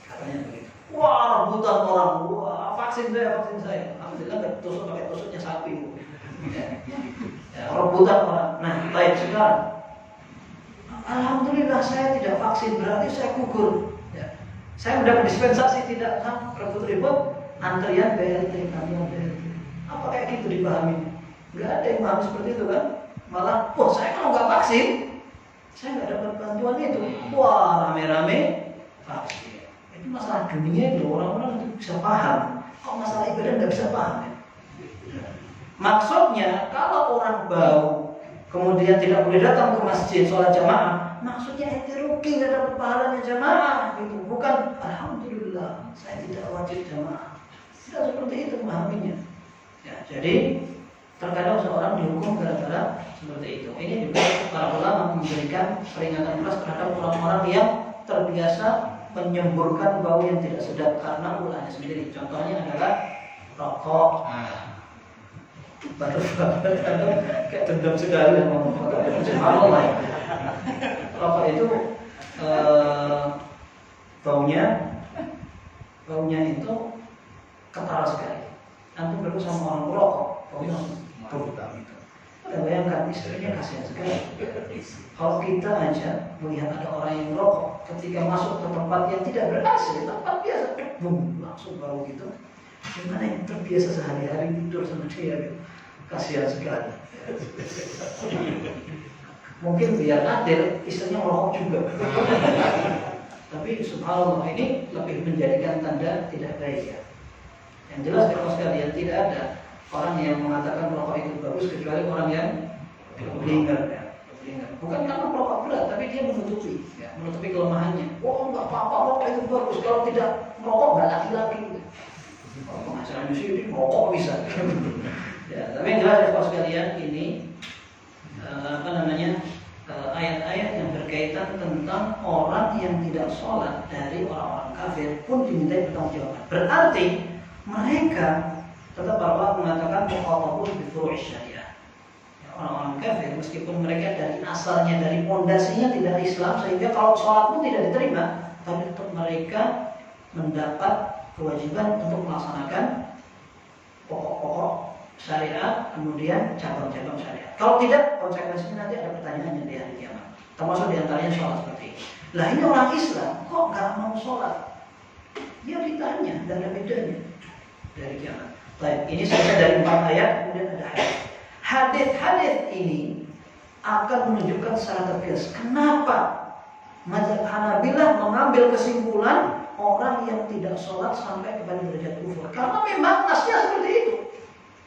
katanya begitu. Wah, rebutan orang. Wah, vaksin saya. Alhamdulillah nggak tusuk pakai tusuknya sapi. Ya, rebutan orang. Nah, baik sekarang. Alhamdulillah saya tidak vaksin, berarti saya gugur. Ya. Saya mendapat dispensasi, tidak ribut-ribut antrian BLT, apa kayak gitu dipahami? Nggak ada yang paham seperti itu kan? Malah, saya kalau nggak vaksin, saya nggak dapat bantuan itu. Wah, rame-rame vaksin. Itu masalah dunia itu, orang-orang itu bisa paham. Kok masalah ibadah nggak bisa paham ya? Maksudnya kalau orang bau kemudian tidak boleh datang ke masjid sholat jamaah, maksudnya ente rugi nggak dapat pahalanya jamaah gitu. Bukan alhamdulillah saya tidak wajib jamaah. Tidak seperti itu memahaminya. Ya, jadi Terkadang seorang dihukum gara-gara seperti itu. Ini juga para ulama memberikan peringatan keras terhadap orang-orang yang terbiasa menyemburkan bau yang tidak sedap karena ulahnya sendiri. Contohnya adalah rokok. Baru kayak dendam sekali sama subhanallah. Rokok itu baunya itu ketara sekali. Antum berdua sama orang merokok, baunya bau itu. Bayangkan istrinya kasihan sekali. Kalau kita aja melihat ada orang yang merokok, ketika masuk ke tempat yang tidak ber-AC, tempat biasa, langsung bau gitu. Gimana yang terbiasa sehari-hari tidur sama dia gitu. Kasihan sekali. Mungkin biar adil, istrinya merokok juga. Tapi subhanallah ini lebih menjadikan tanda tidak baik ya. Yang jelas kalau sekalian tidak ada orang yang mengatakan rokok itu bagus kecuali orang yang blinger ya. Bukan karena rokok berat, tapi dia menutupi kelemahannya. Oh enggak apa-apa, rokok itu bagus. Kalau tidak merokok enggak laki-laki. Kalau pengajaran di sini merokok bisa. Ya, tapi yang jelas kalau sekalian ini ayat-ayat yang berkaitan tentang orang yang tidak sholat dari orang-orang kafir pun dimintai pertanggungjawaban. Berarti mereka tetap bahwa mengatakan muqatabun bi furu'i syariah. Orang-orang kafir meskipun mereka dari asalnya dari pondasinya tidak Islam sehingga kalau sholat pun tidak diterima, tapi tetap mereka mendapat kewajiban untuk melaksanakan pokok-pokok syariat, kemudian cabang-cabang syariat. Kalau tidak, konsekuensinya nanti ada pertanyaannya di hari kiamat. Termasuk diantaranya sholat seperti ini. Lah ini orang Islam kok nggak mau sholat? Dia ditanya dan ada bedanya dari kiamat. Baik, ini saja dari 4 ayat, kemudian ada hadis. Hadis-hadis ini akan menunjukkan secara tegas kenapa mazhab Hanabilah mengambil kesimpulan orang yang tidak sholat sampai kepada derajat kufur. Karena memang nasnya seperti itu.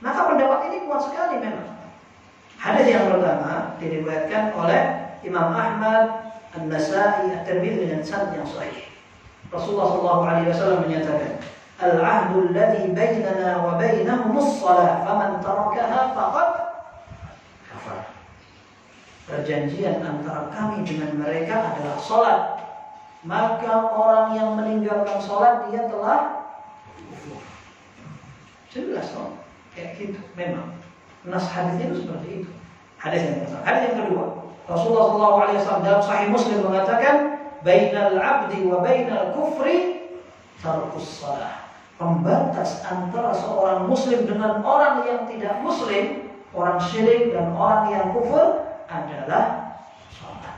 Maka pendapat ini kuat sekali memang. Hadis yang pertama diriwayatkan oleh Imam Ahmad, An-Nasa'i, At-Tirmidzi dengan sanad yang sahih. Rasulullah SAW menyatakan, "Al-'ahdu alladhi bainana wa bainahum as-shalah, faman tarakaha faqad kafar." Perjanjian antara kami dengan mereka adalah salat. Maka orang yang meninggalkan salat dia telah kufur. Jelas dong. Kayak gitu, memang nas hadisnya itu seperti itu. Hadis yang pertama. Hadis yang kedua, Rasulullah SAW dalam Sahih Muslim mengatakan, "Bainal 'abdi wa bainal kufri tarkus shalah." Pembatas antara seorang Muslim dengan orang yang tidak Muslim, orang syirik dan orang yang kufur adalah sholat.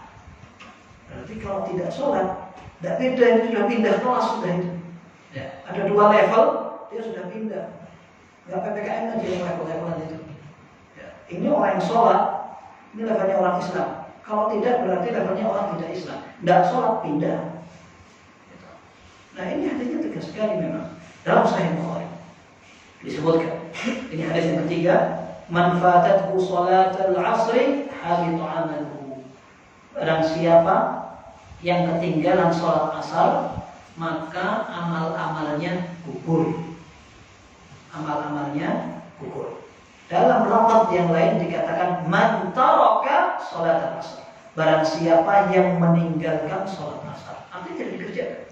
Berarti kalau tidak sholat, tidak beda, itu sudah pindah kelas sudah itu. Ya, ada 2 level, dia sudah pindah. Nggak PPKM aja yang level-levelan itu. Ya. Ini orang yang sholat, ini levelnya orang Islam. Kalau tidak berarti levelnya orang tidak Islam. Tidak sholat pindah. Nah ini hadisnya tegas sekali memang. Dalam Sahih Bukhari disebutkan. Ini hadis yang ketiga. Man fatathu sholatul asri habitu amaluhu. Barang siapa yang ketinggalan sholat asar, maka amal-amalnya gugur. Amal-amalnya gugur. Dalam lafaz yang lain dikatakan man taraka salat asar. Barang siapa yang meninggalkan salat asar, artinya tidak dikerjakan,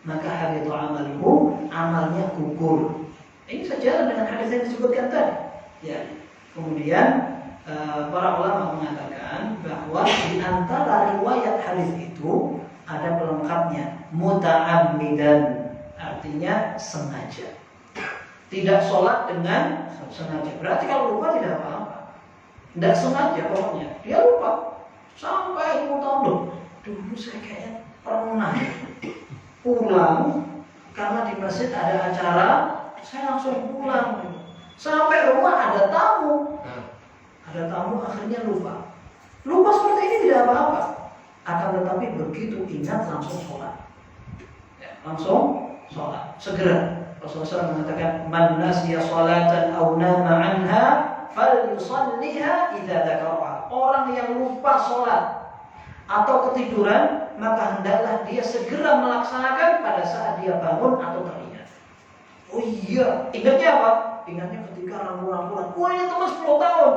maka habitu amaluhu, amalnya gugur. Ini sejalan dengan hadis yang disebutkan tadi. Ya. Kemudian para ulama mengatakan bahwa di antara riwayat hadis itu ada pelengkapnya, muta'ammidan, artinya sengaja. Tidak sholat dengan sengaja. Berarti kalau lupa tidak apa-apa. Tidak sengaja pokoknya. Dia lupa. Sampai 10 tahun loh. Dulu saya kayaknya pernah pulang karena di masjid ada acara, saya langsung pulang. Sampai rumah ada tamu. Ada tamu akhirnya lupa. Lupa seperti ini tidak apa-apa. Akan tetapi begitu ingat langsung sholat. Ya, langsung sholat. Segera. Rasulullah SAW mengatakan, "Man nasiya salatan aw nama anha falyusalliha idza dzakaraha." Orang yang lupa salat atau ketiduran, maka hendaklah dia segera melaksanakan pada saat dia bangun atau teringat. Oh iya, ingatnya apa? Ingatnya ketika ragu-raguan, wah ini teman 10 tahun,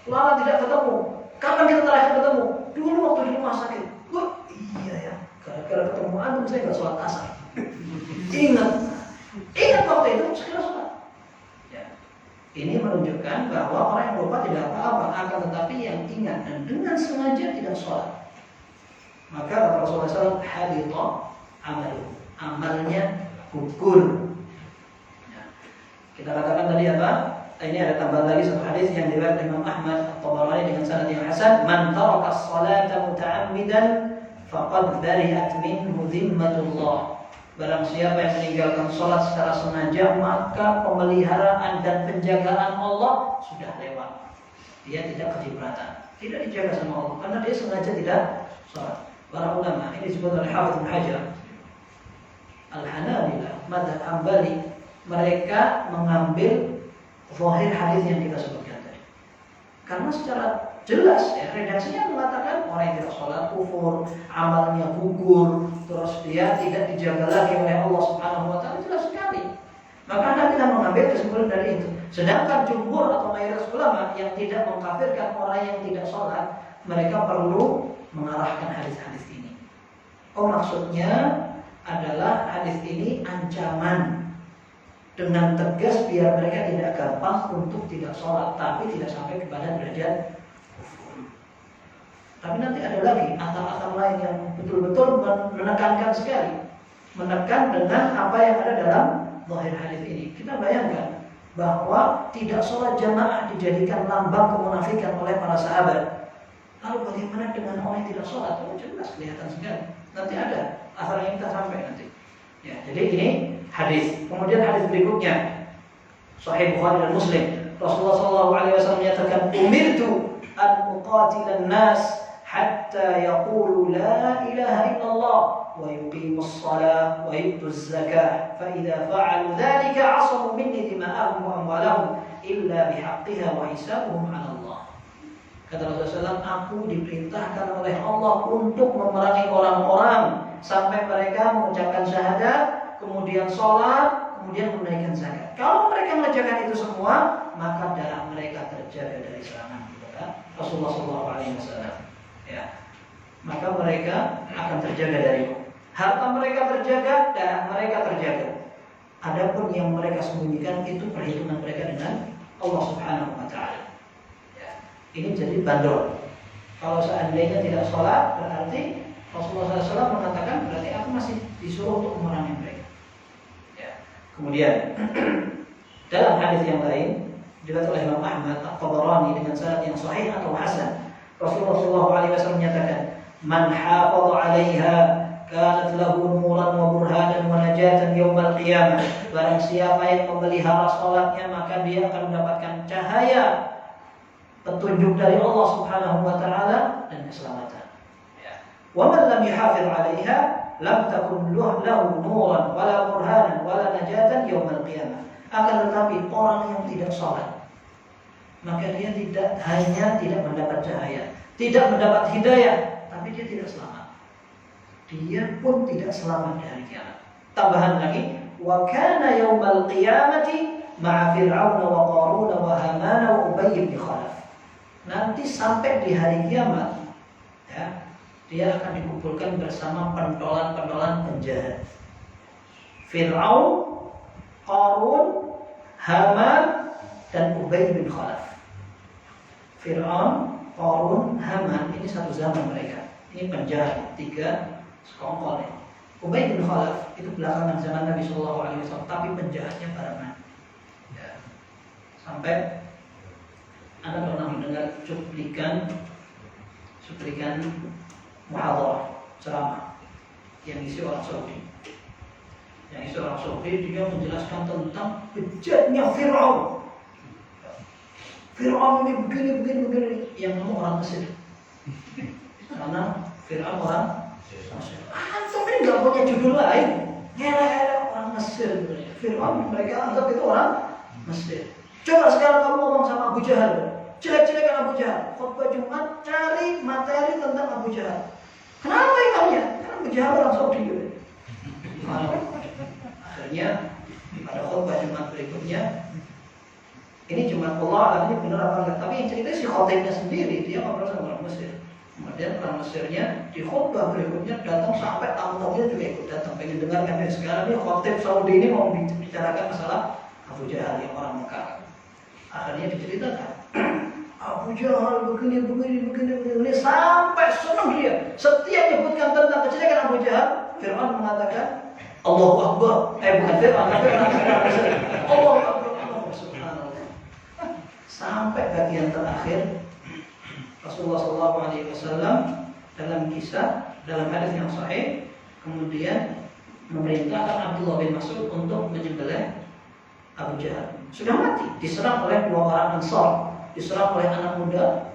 lama tidak ketemu. Kapan kita terakhir ketemu? Dulu waktu di rumah sakit. Wah iya ya, gara-gara ketemu antum saya nggak sholat asar. Ingat waktu itu segera sholat. Ya. Ini menunjukkan bahwa orang yang lupa tidak apa-apa, akan tetapi yang ingat dan dengan sengaja tidak sholat, maka kata Rasulullah SAW, haditha amalu, amalnya gugur. Ya. Kita katakan tadi apa? Ini ada tambahan lagi satu hadis yang diriwayatkan Imam Ahmad At-Tabarani dengan sanad yang hasan, man taraka as-salata muta'ammidan faqad bari'at minhu dhimmatullah. Barang siapa yang meninggalkan sholat secara sengaja, maka pemeliharaan dan penjagaan Allah sudah lewat. Dia tidak kecipratan, tidak dijaga sama Allah karena dia sengaja tidak sholat. Para ulama ini disebut oleh Hafidz Ibnu Hajar Al-Hanabilah, Madzhab Hambali, mereka mengambil zahir hadis yang kita sebutkan tadi. Karena secara jelas ya, redaksinya mengatakan orang yang tidak sholat kufur, amalnya gugur, terus dia tidak dijaga lagi oleh Allah Subhanahu wa taala, jelas sekali. Maka Anda tidak mengambil kesimpulan dari itu. Sedangkan jumhur atau mayoritas ulama yang tidak mengkafirkan orang yang tidak sholat, mereka perlu mengarahkan hadis-hadis ini. Oh, maksudnya adalah hadis ini ancaman dengan tegas biar mereka tidak gampang untuk tidak sholat, tapi tidak sampai kepada derajat kufur. Tapi nanti ada lagi asal-asal lain yang betul-betul menekankan sekali, menekan dengan apa yang ada dalam zahir hadis ini. Kita bayangkan bahwa tidak sholat jamaah dijadikan lambang kemunafikan oleh para sahabat. Lalu bagaimana dengan orang yang tidak sholat? Oh, jelas kelihatan sekali. Nanti ada asal yang kita sampai nanti. Ya, jadi ini hadis. Kemudian hadis berikutnya, Sahih Bukhari dan Muslim. Rasulullah SAW menyatakan, umirtu an uqatilan nas hatta yaqulu la ilaha illallah wa yuqimus salah wa yutuz zakah fa idza fa'alu dzalika 'asamu minni dima'ahum wa amwalahum illa bihaqqiha wa hisabuhum 'ala Allah. Kata Rasulullah SAW, aku diperintahkan oleh Allah untuk memerangi orang-orang sampai mereka mengucapkan syahadat, kemudian sholat, kemudian menunaikan zakat. Kalau mereka mengerjakan itu semua, maka darah mereka terjaga dari serangan kepada Rasulullah SAW. Ya, maka mereka akan terjaga dariku. Harta mereka terjaga, darah mereka terjaga. Adapun yang mereka sembunyikan itu perhitungan mereka dengan Allah Subhanahu Wa Taala. Ini jadi bandrol. Kalau seandainya tidak sholat, berarti Rasulullah SAW mengatakan berarti aku masih disuruh untuk memerangi mereka. Ya. Kemudian dalam hadis yang lain diriwayatkan oleh Imam Ahmad At-Tabarani dengan sanad yang sahih atau hasan, Rasulullah SAW menyatakan, "Man hafadha 'alaiha kanat lahu nuran wa burhanan wa najatan yaumal qiyamah." Barang siapa yang memelihara salatnya, maka dia akan mendapatkan cahaya, petunjuk dari Allah Subhanahu wa taala dan keselamatan. Ya. Wa man lam yahafidh 'alaiha lam takun lahu nuran wala burhanan wala najatan yaumal qiyamah. Akan tetapi orang yang tidak salat, maka dia tidak hanya tidak mendapat cahaya, tidak mendapat hidayah, tapi dia tidak selamat. Dia pun tidak selamat dari kiamat. Tambahan lagi, wa kana yaumal qiyamati ma'a fir'aun wa qarun wa haman wa ubay bin khalaf. Nanti sampai di hari kiamat, ya, dia akan dikumpulkan bersama pentolan-pentolan penjahat. Fir'aun, Qarun, Haman, dan Ubay bin Khalaf. Fir'aun, Qarun, Haman ini satu zaman mereka. Ini penjahat, tiga sekongkol. Ubay bin Khalaf itu belakangan zaman Nabi SAW, tapi penjahatnya barengan. Ya. Sampai Anda pernah mendengar cuplikan muhadharah, ceramah yang isi orang Saudi. Yang isi orang Saudi, dia menjelaskan tentang bejatnya Fir'aun. Fir'aun ini begini. Yang kamu orang Mesir. Karena Fir'aun orang Mesir. Antum ini nggak punya judul lain. Ngelak-ngelak orang Mesir. Fir'aun mereka anggap itu orang Mesir. Coba sekarang kamu ngomong sama Abu Jahal. Jelek-jelekan Abu Jahal. Khutbah Jumat cari materi tentang Abu Jahal. Kenapa emangnya? Karena Abu Jahal orang Saudi. Akhirnya pada khutbah Jumat berikutnya Ini cuma Allah ini benar apa enggak. Tapi yang cerita si khotibnya sendiri, dia ngobrol sama orang Mesir. Kemudian orang Mesirnya di khutbah berikutnya datang sampai tamu-tamunya juga ikut datang pengen dengarkan. Sekarang ini khotib Saudi ini mau bicarakan masalah Abu Jahal yang orang Mekah. Akhirnya diceritakan Abu Jahal begini sampai senang dia. Setiap menyebutkan tentang kejelekan Abu Jahal, Fir'aun mengatakan Allahu Akbar. Bukan Fir'aun, tapi Allahu Akbar. Sampai bagian terakhir Rasulullah SAW dalam kisah, dalam hadis yang sahih, kemudian memerintahkan Abdullah bin Mas'ud untuk menyembelih Abu Jahal. Sudah mati, diserang oleh 2 orang Ansar, diserang oleh anak muda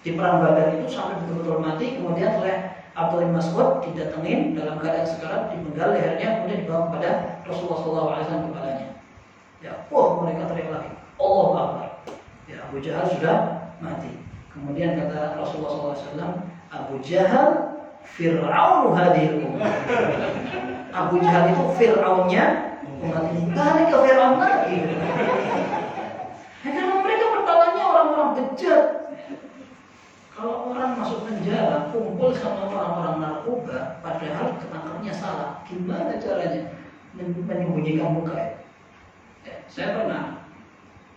di perang Badar itu sampai betul-betul mati. Kemudian oleh Abdullah bin Mas'ud didatengin dalam keadaan sekarat, dipenggal lehernya, kemudian dibawa kepada Rasulullah SAW kepalanya. Ya, mereka teriak lagi, Allahu Akbar. Ya, Abu Jahal sudah mati. Kemudian kata Rasulullah SAW, Abu Jahal Fir'aun hadhil ummah. Abu Jahal itu Fir'aunnya umat ini. Balik ke Fir'aun lagi. Karena mereka pertalanya orang-orang bejat. Kalau orang masuk penjara, kumpul sama orang-orang narkoba, padahal ketangkapnya salah, gimana caranya menyembunyikan muka? Saya pernah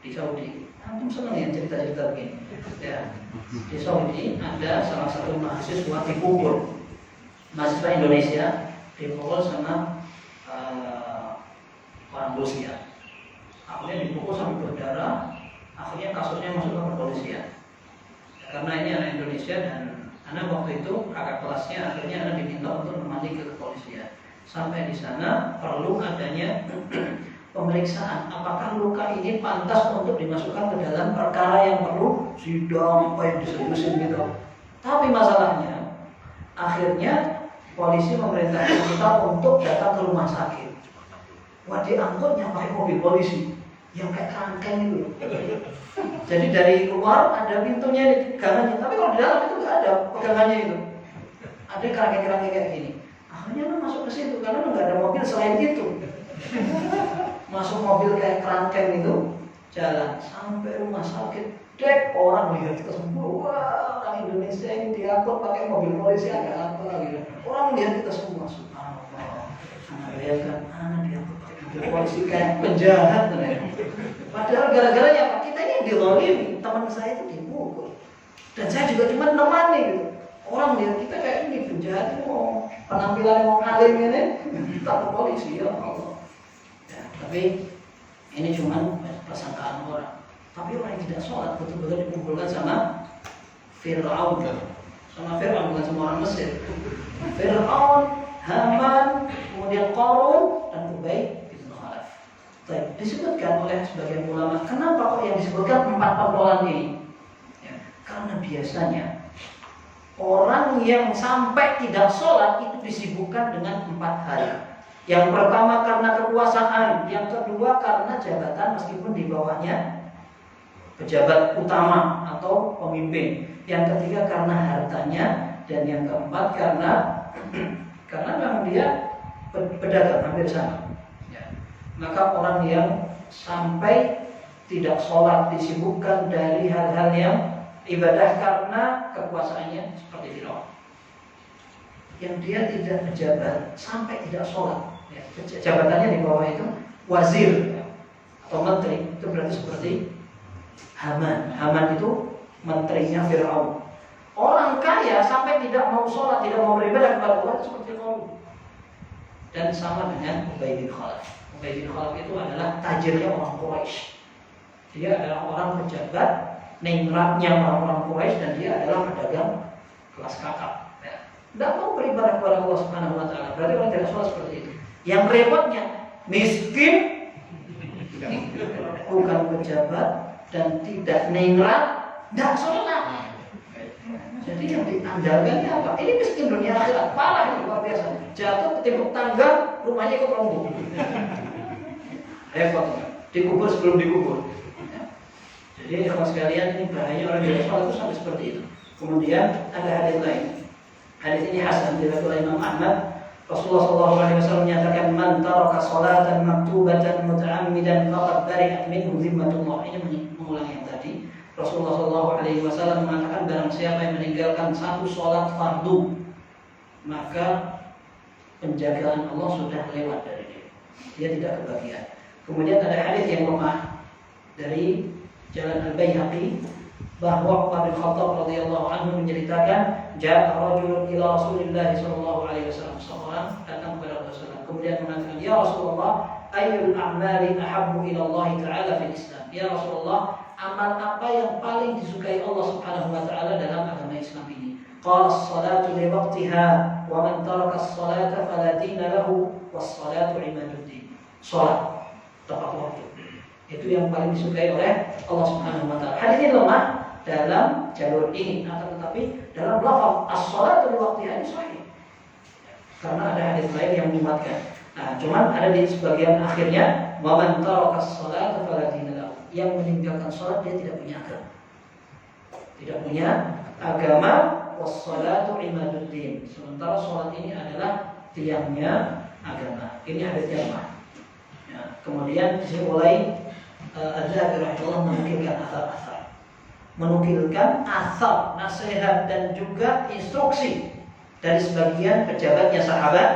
di Saudi. Antum senang ya cerita-cerita begini. Ya, di Saudi ada salah satu mahasiswa dipukul, mahasiswa Indonesia dipukul sama orang Rusia. Akhirnya dipukul sampai berdarah. Akhirnya kasusnya masuk ke kepolisian. Karena ini anak Indonesia dan anak waktu itu kakak kelasnya, akhirnya anak diminta untuk menemani ke kepolisian. Sampai di sana perlu adanya pemeriksaan apakah luka ini pantas untuk dimasukkan ke dalam perkara yang perlu sidang apa yang diseriusin gitu. Tapi masalahnya akhirnya polisi memerintahkan kita untuk datang ke rumah sakit. Wah, diangkutnya pakai mobil polisi yang kayak kerangkeng itu. Jadi dari luar ada pintunya di pegangannya, tapi kalau di dalam itu nggak ada pegangannya itu. Ada kerangkeng-kerangkeng kayak gini. Akhirnya lu masuk ke situ karena lu nggak ada mobil selain itu. Masuk mobil kayak kerangkeng itu, jalan sampai rumah sakit, dek orang lihat kita semua, wah orang Indonesia ini diangkut pakai mobil polisi agak apa gitu. Orang lihat kita semua, subhanallah. Anak bayangkan, anak diangkut pakai mobil polisi kayak penjahat ternyata. Padahal gara-gara ya kita ini dilolimi, teman saya itu dipukul, dan saya juga cuma nemani gitu. Orang lihat kita kayak ini penjahat, mau penampilan mau ngalim ini, takut polisi ya Allah. Tapi ini cuma persangkaan orang. Tapi orang yang tidak sholat betul-betul dikumpulkan sama Fir'aun. Sama Fir'aun, bukan sama orang Mesir. Fir'aun, Haman, kemudian Qarun, dan Ubay bin Khalaf. Disebutkan oleh sebagian ulama, kenapa kok yang disebutkan 4 pengkolan ini? Ya, karena biasanya orang yang sampai tidak sholat itu disibukkan dengan 4 hal. Yang pertama karena kekuasaan, yang kedua karena jabatan meskipun di bawahnya pejabat utama atau pemimpin, yang ketiga karena hartanya, dan yang keempat karena memang dia pedagang hampir sama. Ya. Maka orang yang sampai tidak sholat disibukkan dari hal-hal yang ibadah karena kekuasaannya seperti Firaun. Yang dia tidak pejabat sampai tidak sholat. Ya, jabatannya di bawah itu wazir atau menteri, itu berarti seperti Haman. Haman itu menterinya Fir'aun. Orang kaya sampai tidak mau sholat, tidak mau beribadah kepada Allah seperti Qarun. Dan sama dengan Ubay bin Khalaf. Ubay bin Khalaf itu adalah tajirnya orang Quraisy. Dia adalah orang pejabat, ningratnya orang-orang Quraisy, dan dia adalah pedagang kelas kakap. Tidak mau beribadah kepada Allah Subhanahu wa Ta'ala. Berarti orang tidak sholat seperti itu. Yang repotnya miskin, bukan pejabat, dan tidak ningrat, tidak sholat. Jadi yang diandalkannya apa? Ini miskin dunia akhirat, parah ini luar biasa. Jatuh ketimbuk tangga, rumahnya ikut roboh. Repot, dikubur sebelum dikubur. Jadi kalau sekalian ini bahaya orang tidak sholat itu sampai seperti itu. Kemudian ada hadis lain. Hadis ini hasan diriwayatkan oleh Imam Ahmad. Rasulullah SAW menyatakan man taraka salatan maktubatan muta'ammidan faqad bari'at minhu zimmatullah. Ini mengulang yang tadi. Rasulullah SAW mengatakan barang siapa yang meninggalkan satu salat fardu, maka penjagaan Allah sudah lewat dari dia. Dia tidak kebagian. Kemudian ada hadis yang lemah dari Jalan Al-Baihaqi bahwa Umar bin Khattab radhiyallahu anhu menceritakan ja'a rajulun ila Rasulillah sallallahu alaihi wasallam, seorang datang kepada Rasulullah kemudian mengatakan, ya Rasulullah, ayyul a'mali ahabbu ila Allah taala fil Islam. Ya Rasulullah, amal apa yang paling disukai Allah Subhanahu wa taala dalam agama Islam ini? Qala as-salatu li waqtiha wa man taraka as-salata fala dina lahu was-salatu imaduddin. Salat tepat waktu itu yang paling disukai oleh Allah Subhanahu wa taala. Hadis ini lemah dalam jalur ini, akan tetapi dalam lafaz as-salatu li waqtiha ini sahih. Karena ada hadis lain yang menguatkan. Nah, cuman ada di sebagian akhirnya wa man taraka as-salata fala dina lahu. Yang meninggalkan salat dia tidak punya agama. Tidak punya agama, was-salatu imaduddin. Sementara salat ini adalah tiangnya agama. Ini hadisnya lemah. Ya, kemudian mulai Az-Zahabi rahimahullah menukilkan asar-asar, menukilkan asar, nasihat dan juga instruksi dari sebagian pejabatnya sahabat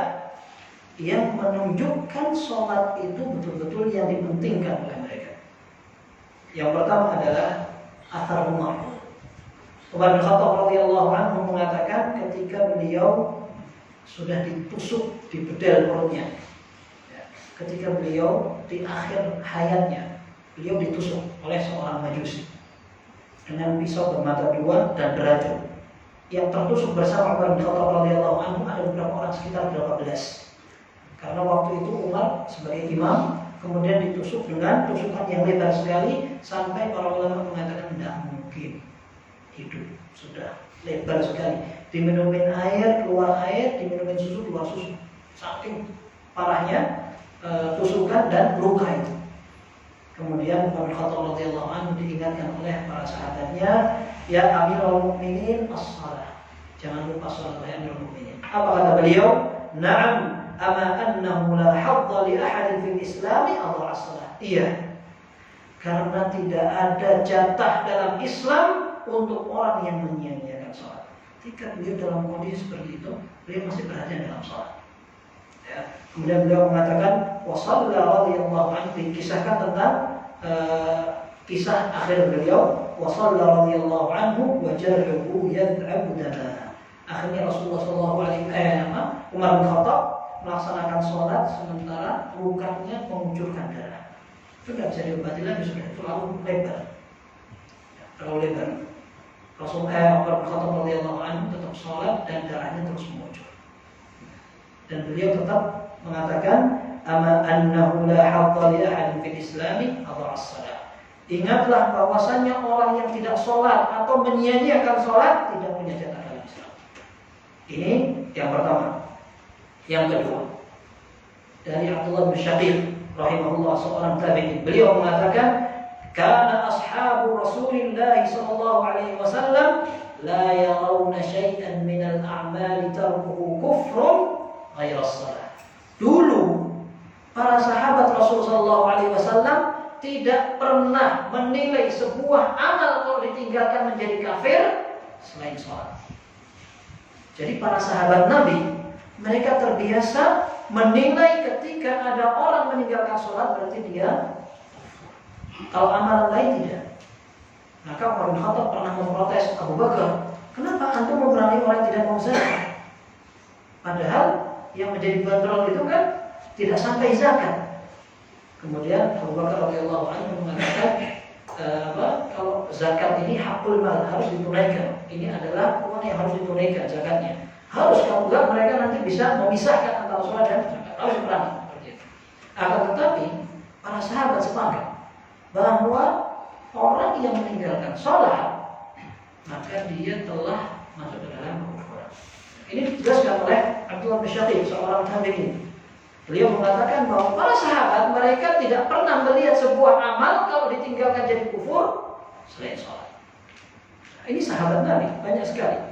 yang menunjukkan sholat itu betul-betul yang dipentingkan oleh mereka. Yang pertama adalah asar Umar. Umar bin Khattab radhiyallahu anhu mengatakan ketika beliau sudah ditusuk di bedel perutnya, ketika beliau di akhir hayatnya, beliau ditusuk oleh seorang majusi dengan pisau bermata dua dan beracun. Yang tertusuk bersama Umar bin Khattab radhiyallahu anhu ada beberapa orang, sekitar 18. Karena waktu itu Umar sebagai imam kemudian ditusuk dengan tusukan yang lebar sekali sampai para ulama mengatakan tidak mungkin hidup, sudah lebar sekali. Diminumin air, keluar air, diminumin susu, keluar susu. Saking parahnya tusukan dan luka itu. Kemudian Umar bin Khattab radhiyallahu anhu diingatkan oleh para sahabatnya, ya Amirul Mukminin as-shalah. Jangan lupa salat ya Amirul Mukminin. Apa kata beliau? Na'am, ama annahu la hadda li ahadin fil Islam adha as-shalah. Iya. Karena tidak ada jatah dalam Islam untuk orang yang menyia-nyiakan salat. Ketika beliau dalam kondisi seperti itu, beliau masih perhatian dalam salat. Ya. Kemudian beliau mengatakan wasalla radhiyallahu anhu, dikisahkan tentang kisah akhir beliau, wasalla radhiyallahu anhu wa jarhuhu yad'abu dana. Akhirnya Rasulullah sallallahu alaihi wasallam Umar bin Khattab melaksanakan sholat sementara lukanya mengucurkan darah. Itu tidak bisa diobati lagi, sudah terlalu lebar. Terlalu lebar. Rasulullah Umar bin Khattab radhiyallahu anhu tetap sholat dan darahnya terus mengucur. Dan beliau tetap mengatakan ama annahu la hadda li ahadin fil Islami adha as-salat. Ingatlah bahwasanya orang yang tidak sholat atau menyia-nyiakan sholat tidak punya jatah dalam Islam. Ini yang pertama. Yang kedua, dari Abdullah bin Syaqiq rahimahullah, seorang tabi'in, beliau mengatakan kana ashabu Rasulillah sallallahu alaihi wasallam la yarawna syai'an min al-a'mali tarkuhu kufrun ghairu as-salat. Dulu para sahabat Rasul sallallahu alaihi wasallam tidak pernah menilai sebuah amal kalau ditinggalkan menjadi kafir selain sholat. Jadi para sahabat Nabi, mereka terbiasa menilai ketika ada orang meninggalkan sholat berarti dia, kalau amalan lain tidak. Maka Umar bin Khattab pernah memprotes Abu Bakar, kenapa antum memerangi orang yang tidak mau zakat? Padahal yang menjadi bandrol itu kan tidak sampai zakat. Kemudian Abu Bakar radhiyallahu anhu mengatakan kalau zakat ini hakul mal, harus ditunaikan. Ini adalah uang yang harus ditunaikan zakatnya. Harus, kalau enggak mereka nanti bisa memisahkan antara sholat dan zakat. Harus diperangi. Akan tetapi para sahabat sepakat bahwa orang yang meninggalkan sholat maka dia telah masuk ke dalam kekufuran. Ini dijelaskan oleh Abdullah bin Syaqiq, seorang tabi'in. Beliau mengatakan bahwa para sahabat mereka tidak pernah melihat sebuah amal kalau ditinggalkan jadi kufur selain sholat. Nah, ini sahabat Nabi banyak sekali.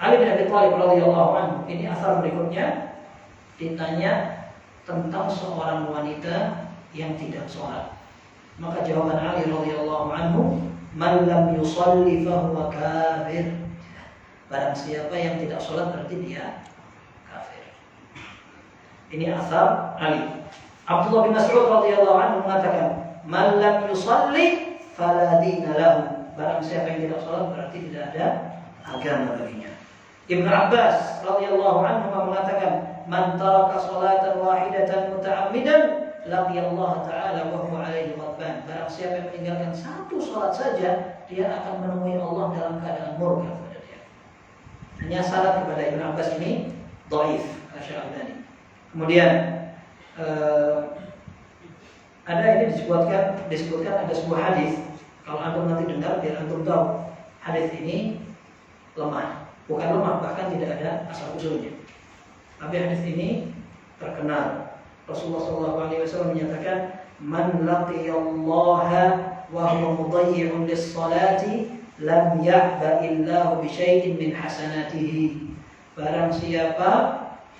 Ali bin Abi Thalib radhiyallahu anhu, ini asar berikutnya. Ditanya tentang seorang wanita yang tidak sholat. Maka jawaban Ali radhiyallahu anhu, "Man lam yusalli fahuwa kafir." Barang siapa yang tidak sholat berarti dia kafir. Ini asar Ali. Abdullah bin Mas'ud radhiyallahu anhu mengatakan, "Man lam yusalli fala dina lahu." Barang siapa yang tidak sholat berarti tidak ada agama baginya. Ibnu Abbas radhiyallahu anhu mengatakan, "Man taraka sholatan wahidatan muta'ammidan laqiyallahu ta'ala wa huwa 'alaihi ghadban." Barang siapa yang meninggalkan satu sholat saja, dia akan menemui Allah dalam keadaan murka kepada dia. Hanya syarat kepada Ibnu Abbas ini dhaif, Asy-Sya'bani. Kemudian ada ini disebutkan ada sebuah hadis. Kalau antum nanti dengar biar antum tahu hadis ini lemah. Bukan lemah, bahkan tidak ada asal usulnya. Tapi hadis ini terkenal. Rasulullah SAW menyatakan, "Man laqiyallaha wa huwa mudayyi'un lis-salati lam ya'ba illahu bi syai'in min hasanatihi." Barang siapa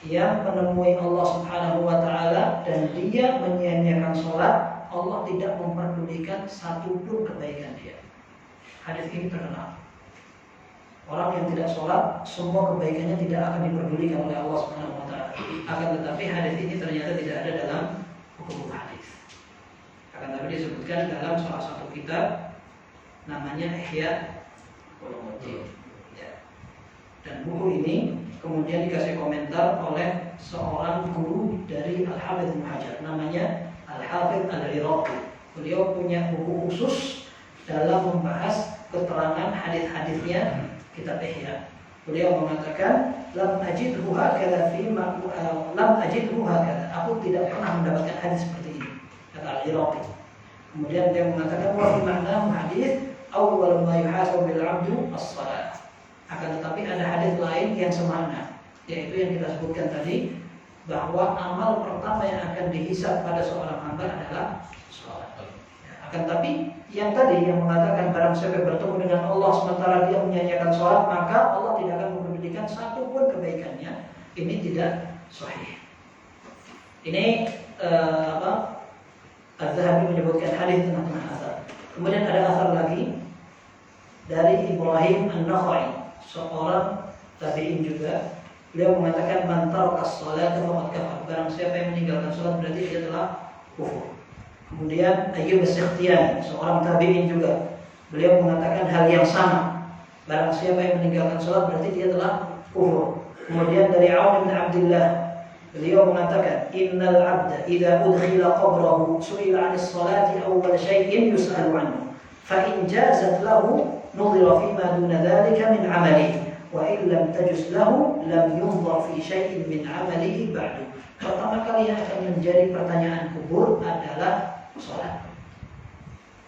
yang menemui Allah Subhanahu wa taala dan dia menyia-nyiakan salat, Allah tidak memperdulikan satu pun kebaikan dia. Hadis ini terkenal. Orang yang tidak sholat, semua kebaikannya tidak akan diperdulikan oleh Allah Subhanahu wa taala. Akan tetapi hadis ini ternyata tidak ada dalam buku-buku hadis. Akan tetapi disebutkan dalam salah satu kitab namanya Ihya Ulumuddin. Ya. Dan buku ini kemudian dikasih komentar oleh seorang guru dari Al-Hafidz Ibnu Hajar, namanya Al-Hafidz Al-Iraqi. Beliau punya buku khusus dalam membahas keterangan hadis-hadisnya kitab Ihya. Beliau mengatakan, lam ajidhu hakadha aku tidak pernah mendapatkan hadis seperti ini, kata Al-Iraqi. Kemudian dia mengatakan, wa fi ma'na hadis awwal ma yuhasabu bil 'abdu as-shalah. Akan tetapi ada hadis lain yang semakna, yaitu yang kita sebutkan tadi, bahwa amal pertama yang akan dihisab pada seorang hamba adalah salat. Akan tapi yang tadi yang mengatakan barang siapa bertemu dengan Allah sementara dia menyanyiakan sholat, maka Allah tidak akan memberikan satu pun kebaikannya. Ini tidak sahih. Ini Az-Zahabi menyebutkan hadis tengah-tengah asar. Kemudian ada asar lagi dari Ibrahim An-Nakhai, seorang tabi'in juga. Beliau mengatakan, "Man taraka as-salata faqad kafar." Barang siapa yang meninggalkan sholat berarti dia telah kufur. Kemudian Ayyub As-Sikhtiyani, seorang tabi'in juga, beliau mengatakan hal yang sama. Barang siapa yang meninggalkan sholat berarti dia telah kufur. Kemudian dari Aun bin Abdullah, beliau mengatakan, "Innal 'abda idza udkhila qabrahu su'ila 'anis salati awwal syai'in yus'alu 'anhu. Fa in jazat lahu nudhira fima duna dhalika min 'amalihi, wa in lam tajuz lahu lam yunzar fi syai'in min 'amalihi ba'du." Pertama kali yang akan menjadi pertanyaan kubur adalah sholat.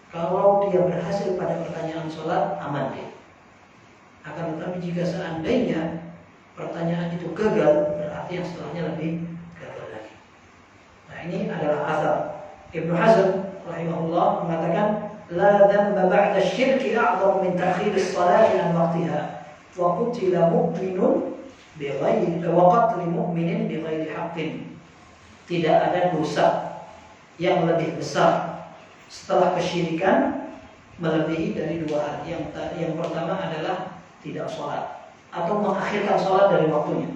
Kalau dia berhasil pada pertanyaan sholat, aman dia. Akan tetapi jika seandainya pertanyaan itu gagal, berarti yang setelahnya lebih gagal lagi. Nah, ini adalah asal. Ibnu Hazm rahimahullah mengatakan, "La dhanba ba'da syirki a'zam min ta'khir as-salati an waqtiha wa qutila mu'minun bighairi wa qatl mu'minin bighairi haqqin." Tidak ada dosa yang lebih besar setelah kesyirikan melebihi dari dua hal. Yang pertama adalah tidak sholat atau mengakhirkan sholat dari waktunya.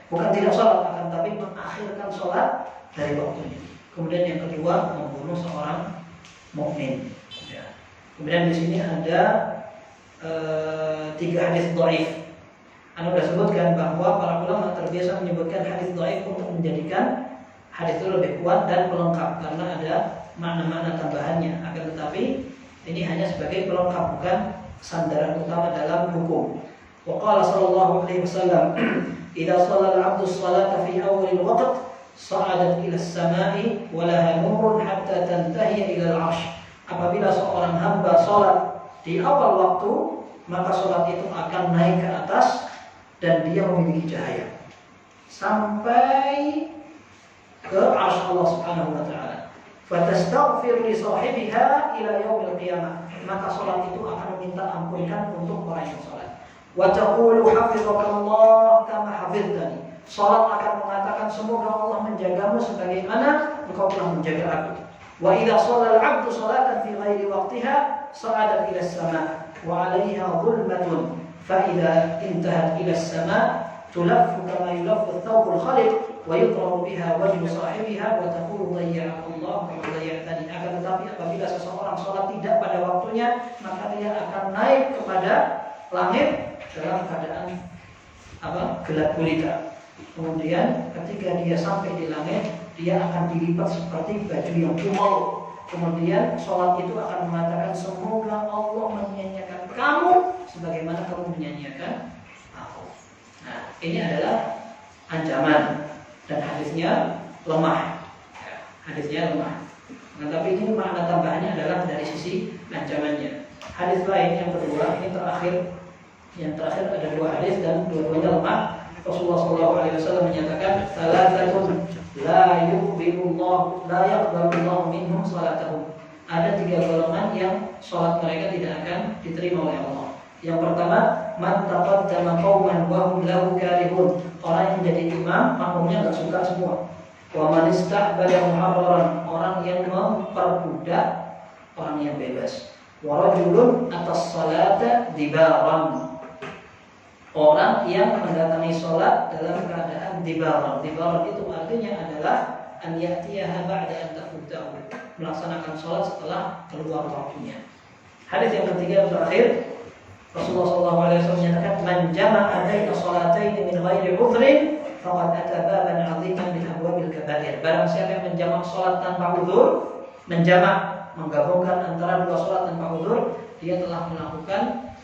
Bukan tidak sholat, akan tapi mengakhirkan sholat dari waktunya. Kemudian yang kedua, membunuh seorang mukmin. Kemudian di sini ada 3 hadis dhaif. Anda sudah sebutkan bahwa para ulama terbiasa menyebutkan hadis dhaif untuk menjadikan hadis itu lebih kuat dan pelengkap karena ada makna-makna tambahannya. Akan tetapi ini hanya sebagai pelengkap, bukan sandaran utama dalam hukum. Wa qala sallallahu alaihi wasallam, "Idza shalla al-'abdu as-salata fi awwal al-waqt sa'adat ila as-sama'i wa laha nurun hatta tantahi ila al-'arsy." Apabila seorang hamba salat di awal waktu, maka salat itu akan naik ke atas dan dia memiliki cahaya sampai ke arsy Allah Subhanahu wa taala. Fatastaghfir li sahibiha ila yaumil qiyamah. Maka salat itu akan meminta ampunkan untuk orang yang salat. Wa taqulu hafizakallah kama hafiztani. Salat akan mengatakan mengatakan semoga Allah menjagamu sebagaimana engkau telah menjaga aku. Wa idza shalla al-'abdu shalatan fi ghairi waqtiha sa'ada ila as-sama' wa 'alayha dhulmatun fa idza intahat ila as-sama' tulaffu kama yulaffu ath-thawb al-khaliq wa yutrahu biha wajhu sahibiha wa taqulu dayya'akallah kama dayya'tani. Akan tetapi apabila seseorang salat tidak pada waktunya, maka dia akan naik kepada langit dalam keadaan gelap gulita. Kemudian ketika dia sampai di langit, dia akan dilipat seperti baju yang kumel. Kemudian sholat itu akan mengatakan semoga Allah menyanyiakan kamu sebagaimana kamu menyanyiakan aku. Nah, ini adalah ancaman dan hadisnya lemah. Hadisnya lemah. Nah, tapi ini makna tambahannya adalah dari sisi ancamannya. Hadis lain yang kedua, ini terakhir. Yang terakhir ada dua hadis dan dua-duanya lemah. Rasulullah SAW menyatakan, "Salatun la yuqbilullahu la yaqbalullahu minhum salatahum." Ada 3 golongan yang salat mereka tidak akan diterima oleh Allah. Yang pertama, man taqaddama qauman wa hum lahu karihun. Orang yang menjadi imam, makmumnya enggak suka semua. Wa man istahbala muharraran, orang yang memperbudak orang yang bebas. Wa rajulun atas salata dibaran, orang yang mendatangi sholat dalam keadaan dibaran. Dibaran itu artinya adalah an ya'tiyaha ba'da an tafutahu, melaksanakan sholat setelah keluar waktunya. Hadis yang ketiga dan terakhir, Rasulullah SAW menyatakan, man jama'a baina sholataini min ghairi udhrin faqad ata baban 'aziman min abwabil kaba'ir. Barang siapa yang menjamak sholat tanpa udzur, menggabungkan antara 2 sholat tanpa udzur, dia telah melakukan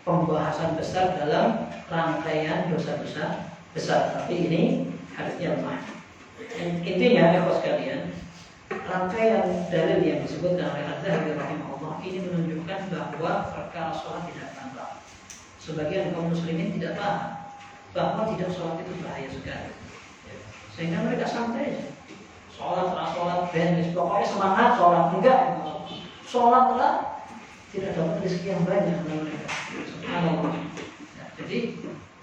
pembahasan besar dalam rangkaian dosa-dosa besar. Tapi ini hadisnya lemah. Intinya, ikhwas sekalian, rangkaian dalil yang disebutkan oleh Az-Zahabi rahimahullah ini menunjukkan bahwa perkara sholat tidak tambah. Sebagian kaum muslimin tidak paham bahwa tidak sholat itu bahaya sekali, sehingga mereka santai saja. Sholat, pokoknya semangat sholat. Enggak, sholat lah tidak dapat rezeki yang banyak dari mereka. Subhanallah. Nah, jadi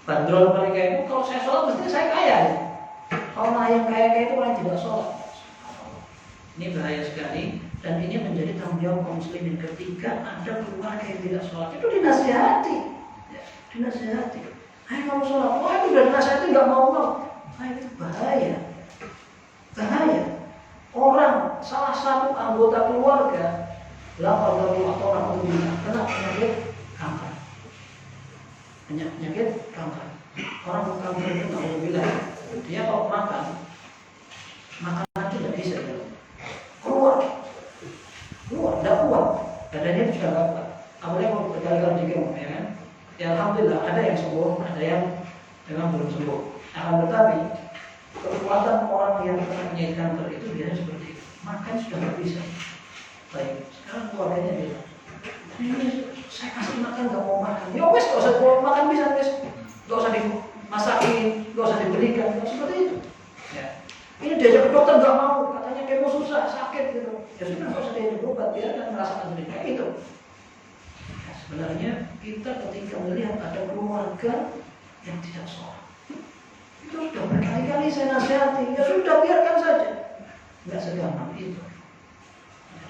bandrol mereka itu, kalau saya sholat mesti saya kaya. Kalau yang kaya itu orang tidak sholat. Ini bahaya sekali dan ini menjadi tanggung jawab kaum muslimin. Ketika ada keluarga yang tidak sholat, itu dinasihati. Dinasihati. Ayo kamu sholat. Oh, itu udah dinasihati nggak mau. Itu bahaya. Bahaya. Orang salah satu anggota keluarga orang kena penyakit kanker. Penyakit kanker. Orang kanker itu nggak bilang, dia kalau makanan itu nggak bisa ya. Keluar, nggak kuat. Badannya juga nggak kuat. Apalagi kalau berkali-kali digigit, ya kan? Ya alhamdulillah ada yang sembuh, ada yang memang belum sembuh. Akan tetapi kekuatan orang yang kena penyakit kanker itu biasanya seperti itu. Makan sudah nggak bisa. Baik, sekarang keluarganya bilang, ini saya kasih makan nggak mau makan. Ya wes, nggak usah makan bisa wes, nggak usah dimasakin, nggak usah diberikan, nggak seperti itu. Ya. Ini diajak ke dokter nggak mau, katanya kemo susah, sakit gitu. Ya sudah, nggak usah diajak berobat, biarkan merasakan sendiri. Kayak gitu. Nah, sebenarnya kita ketika melihat ada keluarga yang tidak sholat, itu sudah berkali-kali saya nasihati, ya sudah biarkan saja, nggak segampang itu.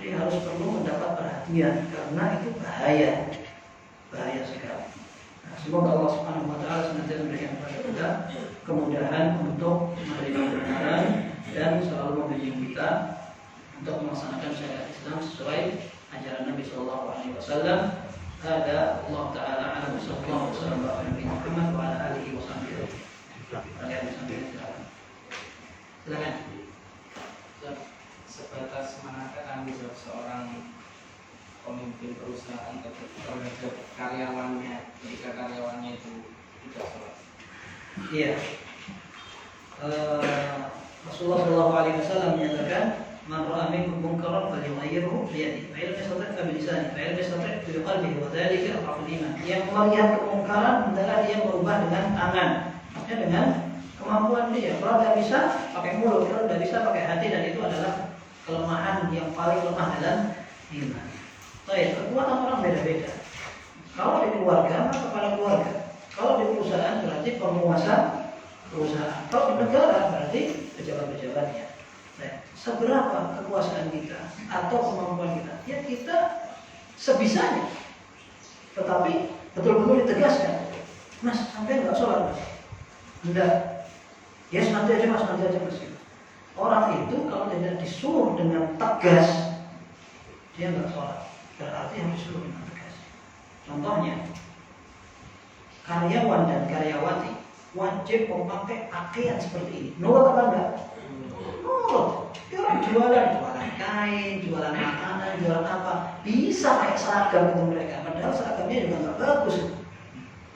Jadi harus perlu mendapat perhatian karena itu bahaya sekali. Nah, semoga Allah Subhanahu Wa Taala senantiasa memberikan kepada kita kemudahan untuk menerima kebenaran dan selalu membimbing kita untuk melaksanakan syariat Islam sesuai ajaran Nabi Sallallahu Alaihi Wasallam. Ada Allah Taala alam sallallahu alaihi wasallam wa Nabi Muhammad wa ala alihi wasallam. Silakan. Sebatas manakah tanggung jawab seorang pemimpin perusahaan terhadap karyawannya jika karyawannya itu tidak sholat? Iya. Rasulullah Shallallahu Alaihi Wasallam menyatakan, "Man ra'a minkum munkaran falyughayyirhu biyadihi, fa illam yastati' fa bilisanihi, fa illam yastati' bi qalbihi, wa dzalika adhaful iman." Yang melihat kemungkaran hendaklah dia merubah dengan tangan, maksudnya dengan kemampuan dia. Kalau tidak bisa pakai mulut, kalau tidak bisa pakai hati, dan itu adalah kelemahan yang paling lemah dalam iman. Baik, kekuatan orang beda-beda. Kalau di keluarga, maka kepala keluarga. Kalau di perusahaan berarti penguasa perusahaan. Kalau di negara berarti pejabat-pejabatnya. Nah, seberapa kekuasaan kita atau kemampuan kita? Ya kita sebisanya. Tetapi betul-betul ditegaskan. Mas, sampai nggak sholat, Mas? Enggak. Ya nanti aja Mas, nanti aja Mas. Orang itu kalau tidak disuruh dengan tegas, dia nggak sholat. Berarti yang disuruh dengan tegas. Contohnya, karyawan dan karyawati wajib memakai pakaian seperti ini. Nurut apa enggak? Nurut. Orang jualan kain, jualan makanan, jualan apa, bisa pakai seragam itu mereka. Padahal seragamnya juga nggak bagus.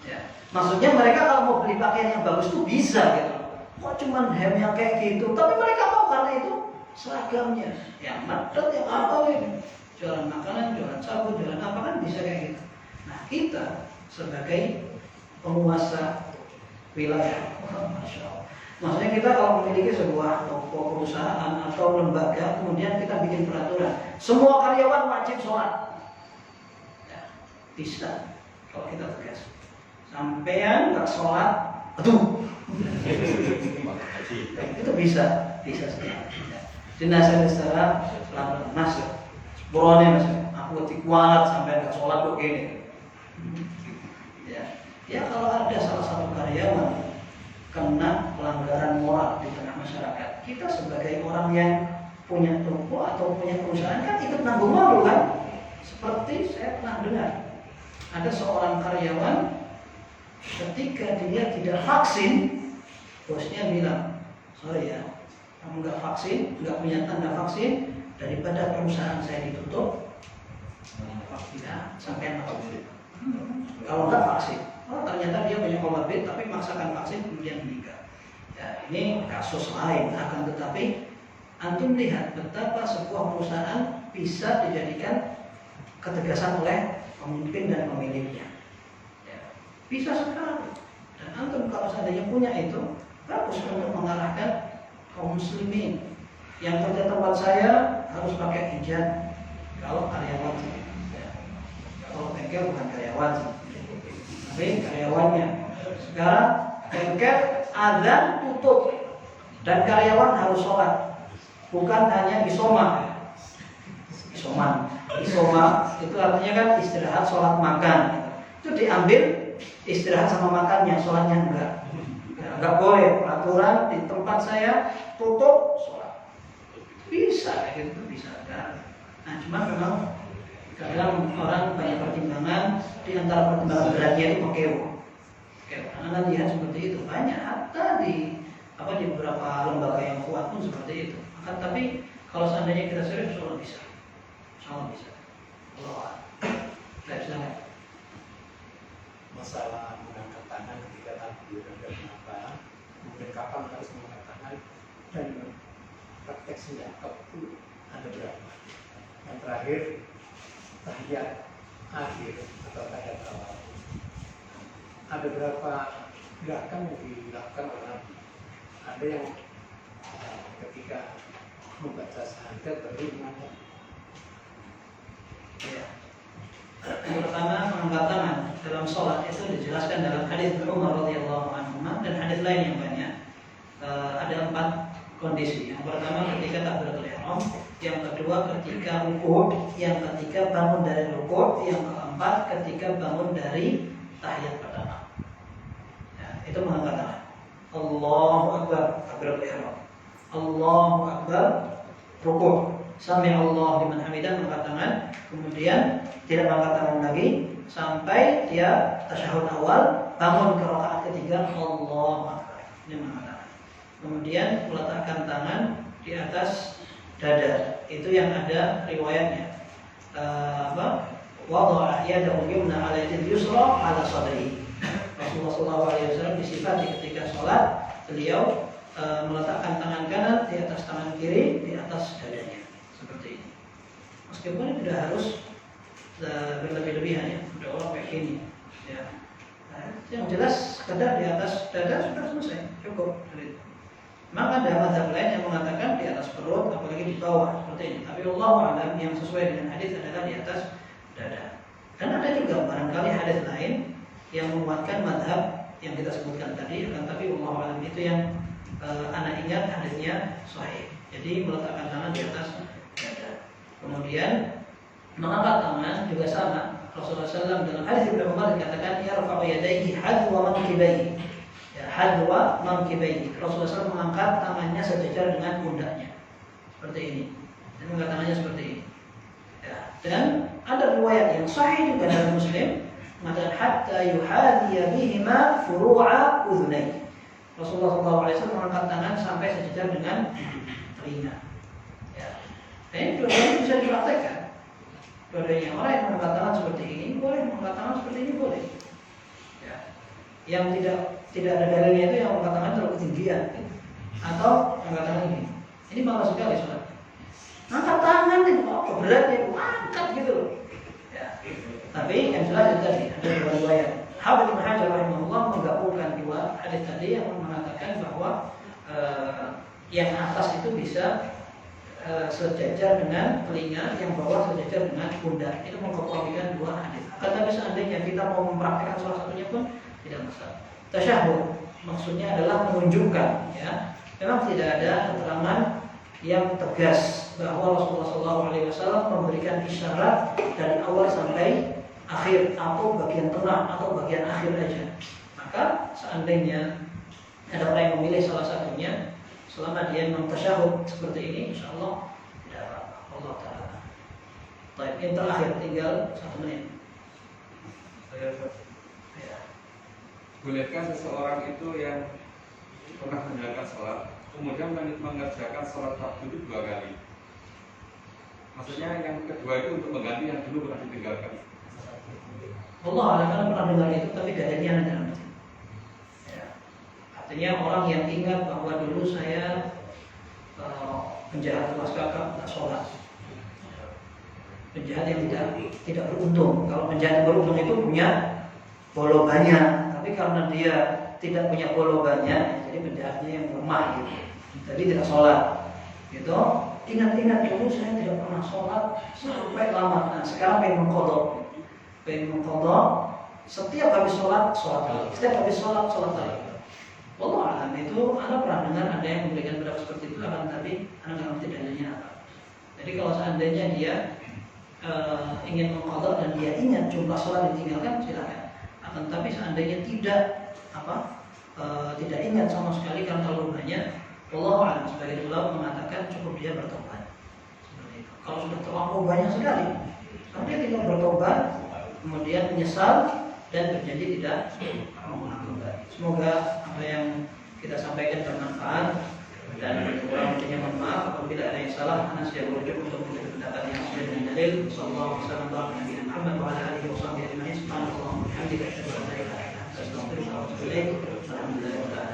Ya. Maksudnya mereka kalau mau beli pakaian yang bagus itu bisa gitu. Kok cuman hem yang kayak gitu? Tapi mereka mau karena itu seragamnya. Yang medot, yang apa gitu. Jualan makanan, jualan sabun, jualan apa kan bisa kayak gitu. Nah kita sebagai penguasa wilayah, Masya Allah. Maksudnya kita kalau memiliki sebuah toko perusahaan atau lembaga, kemudian kita bikin peraturan, semua karyawan wajib sholat. Ya, bisa kalau kita tegas. Sampean nggak sholat, aduh, itu bisa sekali. Jenazah secara selamat masuk, borone masuk. Aku kuat sampai nggak sholat kok gini. Ya kalau ada salah satu karyawan kena pelanggaran moral di tengah masyarakat, kita sebagai orang yang punya toko atau punya perusahaan kan ikut nanggung malu kan? Seperti saya pernah dengar ada seorang karyawan ketika dia tidak vaksin, bosnya bilang, sorry ya, kamu nggak vaksin, nggak punya tanda vaksin, daripada perusahaan saya ditutup, ya sampai vaksin. Kalau nggak vaksin. Oh, ternyata dia punya comorbid tapi maksakan vaksin kemudian meninggal. Ya, ini kasus lain. Akan tetapi antum lihat betapa sebuah perusahaan bisa dijadikan ketegasan oleh pemimpin dan pemiliknya. Ya, bisa sekali. Dan antum kalau seandainya punya itu bagus untuk mengarahkan kaum muslimin. Yang kerja tempat saya harus pakai hijab kalau karyawan. Ya. Kalau bengkel bukan karyawan sih. Tapi karyawannya. Sekarang bengkel azan tutup dan karyawan harus sholat, bukan hanya isoma itu artinya kan istirahat sholat makan. Itu diambil istirahat sama makannya, sholatnya enggak boleh. Peraturan di tempat saya tutup sholat bisa gitu, bisa kan. Nah cuma memang kadang orang banyak pertimbangan, di antara pertimbangan beratnya itu pakewo. Karena lihat seperti itu banyak, hatta di beberapa lembaga yang kuat pun seperti itu. Akan tapi kalau seandainya kita serius, insya Allah bisa. Allah, nggak bisa nggak? Masalah mengangkat tangan ketika takbir ada kenapa? Kemudian kapan harus mengangkat tangan dan praktek senjata itu ada berapa? Yang terakhir tahiyat akhir atau tahiyat awal. Ada berapa gerakan yang dilakukan oleh Nabi? Ada yang ketika membaca syahadat baru mengangkat. Ya. Yang pertama mengangkat tangan dalam sholat itu dijelaskan dalam hadis Umar radhiyallahu anhu dan hadis lain yang banyak. Ada 4 kondisi. Yang pertama ketika takbiratul ihram, yang kedua ketika rukuk, yang ketiga bangun dari rukuk, yang keempat ketika bangun dari tahiyat pertama. Ya, itu mengangkat tangan. Allahu akbar takbiratul ihram. Allahu akbar rukuk. Sami Allah liman hamidah, mengangkat tangan, kemudian tidak mengangkat tangan lagi sampai dia tasyahud awal, bangun ke rakaat ketiga, Allahu akbar. Ini mengangkat tangan. Kemudian meletakkan tangan di atas dada. Itu yang ada riwayatnya. Wada'a yadahu yumna 'ala yadil yusra 'ala sadrihi. Rasulullah SAW disifati ketika sholat, beliau meletakkan tangan kanan di atas tangan kiri di atas dadanya. Seperti ini. Meskipun itu tidak harus berlebih-lebihan ya, udah orang kayak gini ya. Nah, yang jelas sekedar di atas dada sudah selesai, cukup. Maka ada mazhab lain yang mengatakan di atas perut, apalagi di bawah seperti ini. Tapi Allah a'lam yang sesuai dengan hadis adalah di atas dada. Dan ada juga barangkali hadis lain yang menguatkan mazhab yang kita sebutkan tadi, tapi wallahu a'lam itu yang anak ingat hadisnya sahih. Jadi meletakkan tangan di atas dada. Kemudian mengangkat tangan juga sama. Rasulullah SAW dalam hadis Ibnu Umar dikatakan yarfa'u yadayhi hadwa mankibaihi. Ya, hadwa mankibaihi. Rasulullah SAW mengangkat tangannya sejajar dengan pundaknya. Seperti ini. Dan mengangkat tangannya seperti ini. Ya. Dan ada riwayat yang sahih juga dalam Muslim mengatakan hatta yuhadiya bihima furu'a udhunai. Rasulullah SAW mengangkat tangan sampai sejajar dengan telinga. Ya. Dan ini dua-duanya bisa dipraktekkan. Dua-duanya orang yang mengangkat tangan seperti ini boleh, mengangkat tangan seperti ini boleh. Ya. Yang tidak ada dalilnya itu yang mengangkat tangan terlalu ketinggian, atau mengangkat tangan ini. Ini malah sekali sholat. Angkat tangan itu beratnya, angkat gitu loh. Ya. Tapi yang jelas itu tadi ada dua riwayat. Hafidz Ibnu Hajar rahimahullah menggabungkan dua hadis tadi yang mengatakan bahwa yang atas itu bisa sejajar dengan telinga, yang bawah sejajar dengan pundak. Itu mengkompromikan dua hadis. Tapi seandainya kita mau mempraktikkan salah satunya pun tidak masalah. Tasyahud maksudnya adalah menunjukkan, ya. Memang tidak ada keterangan yang tegas bahwa Rasulullah SAW memberikan isyarat dari awal sampai akhir atau bagian tengah atau bagian akhir aja. Maka seandainya ada orang yang memilih salah satunya, selama dia memtasyahud seperti ini, insya Allah tidak apa-apa. Allah Ta'ala. Baik, yang terakhir tinggal 1 menit. Ya. Bolehkah seseorang itu yang pernah menjalankan sholat kemudian mengerjakan sholat tahajud 2 kali? Maksudnya yang kedua itu untuk mengganti yang dulu pernah ditinggalkan. Allah akan pernah dengar itu, tapi dalilnya ada dalam masjid. Ya. Artinya orang yang ingat bahwa dulu saya penjahat kelas kakak tak sholat. Penjahat yang tidak beruntung. Kalau penjahat beruntung itu punya bolo banyak, tapi karena dia tidak punya bolo banyak, jadi penjahatnya yang lemah gitu. Jadi tidak sholat. Gitu. Ingat-ingat dulu saya tidak pernah sholat sampai lama. Nah sekarang pengen mengkodok. Setiap habis sholat lagi. Setiap habis sholat lagi. Wallahu a'lam itu, Anda pernah dengar ada yang memberikan pendapat seperti itu, akan tapi Anda nggak ngerti dalilnya apa. Jadi kalau seandainya dia ingin mengkodok dan dia ingat jumlah sholat yang ditinggalkan, silakan. Akan tapi seandainya tidak ingat sama sekali karena terlalu banyak, wallahu a'lam sebagai ulama mengatakan cukup dia bertobat. Seperti itu. Kalau sudah terlalu banyak sekali, dia tinggal bertobat, kemudian menyesal dan berjanji tidak mengulang kembali. Semoga apa yang kita sampaikan bermanfaat dan kurang lebihnya mohon maaf apabila ada yang salah. Ana siap merujuk untuk menjadi pendapat yang sesuai dengan dalil. Sallallahu alaihi wasallam wa Nabi Muhammad wa ala alihi wa sahbihi ajma'in. Subhanallah wa bihamdihi asyhadu an la ilaha illa anta astaghfiruka wa atubu ilaik. Alhamdulillah.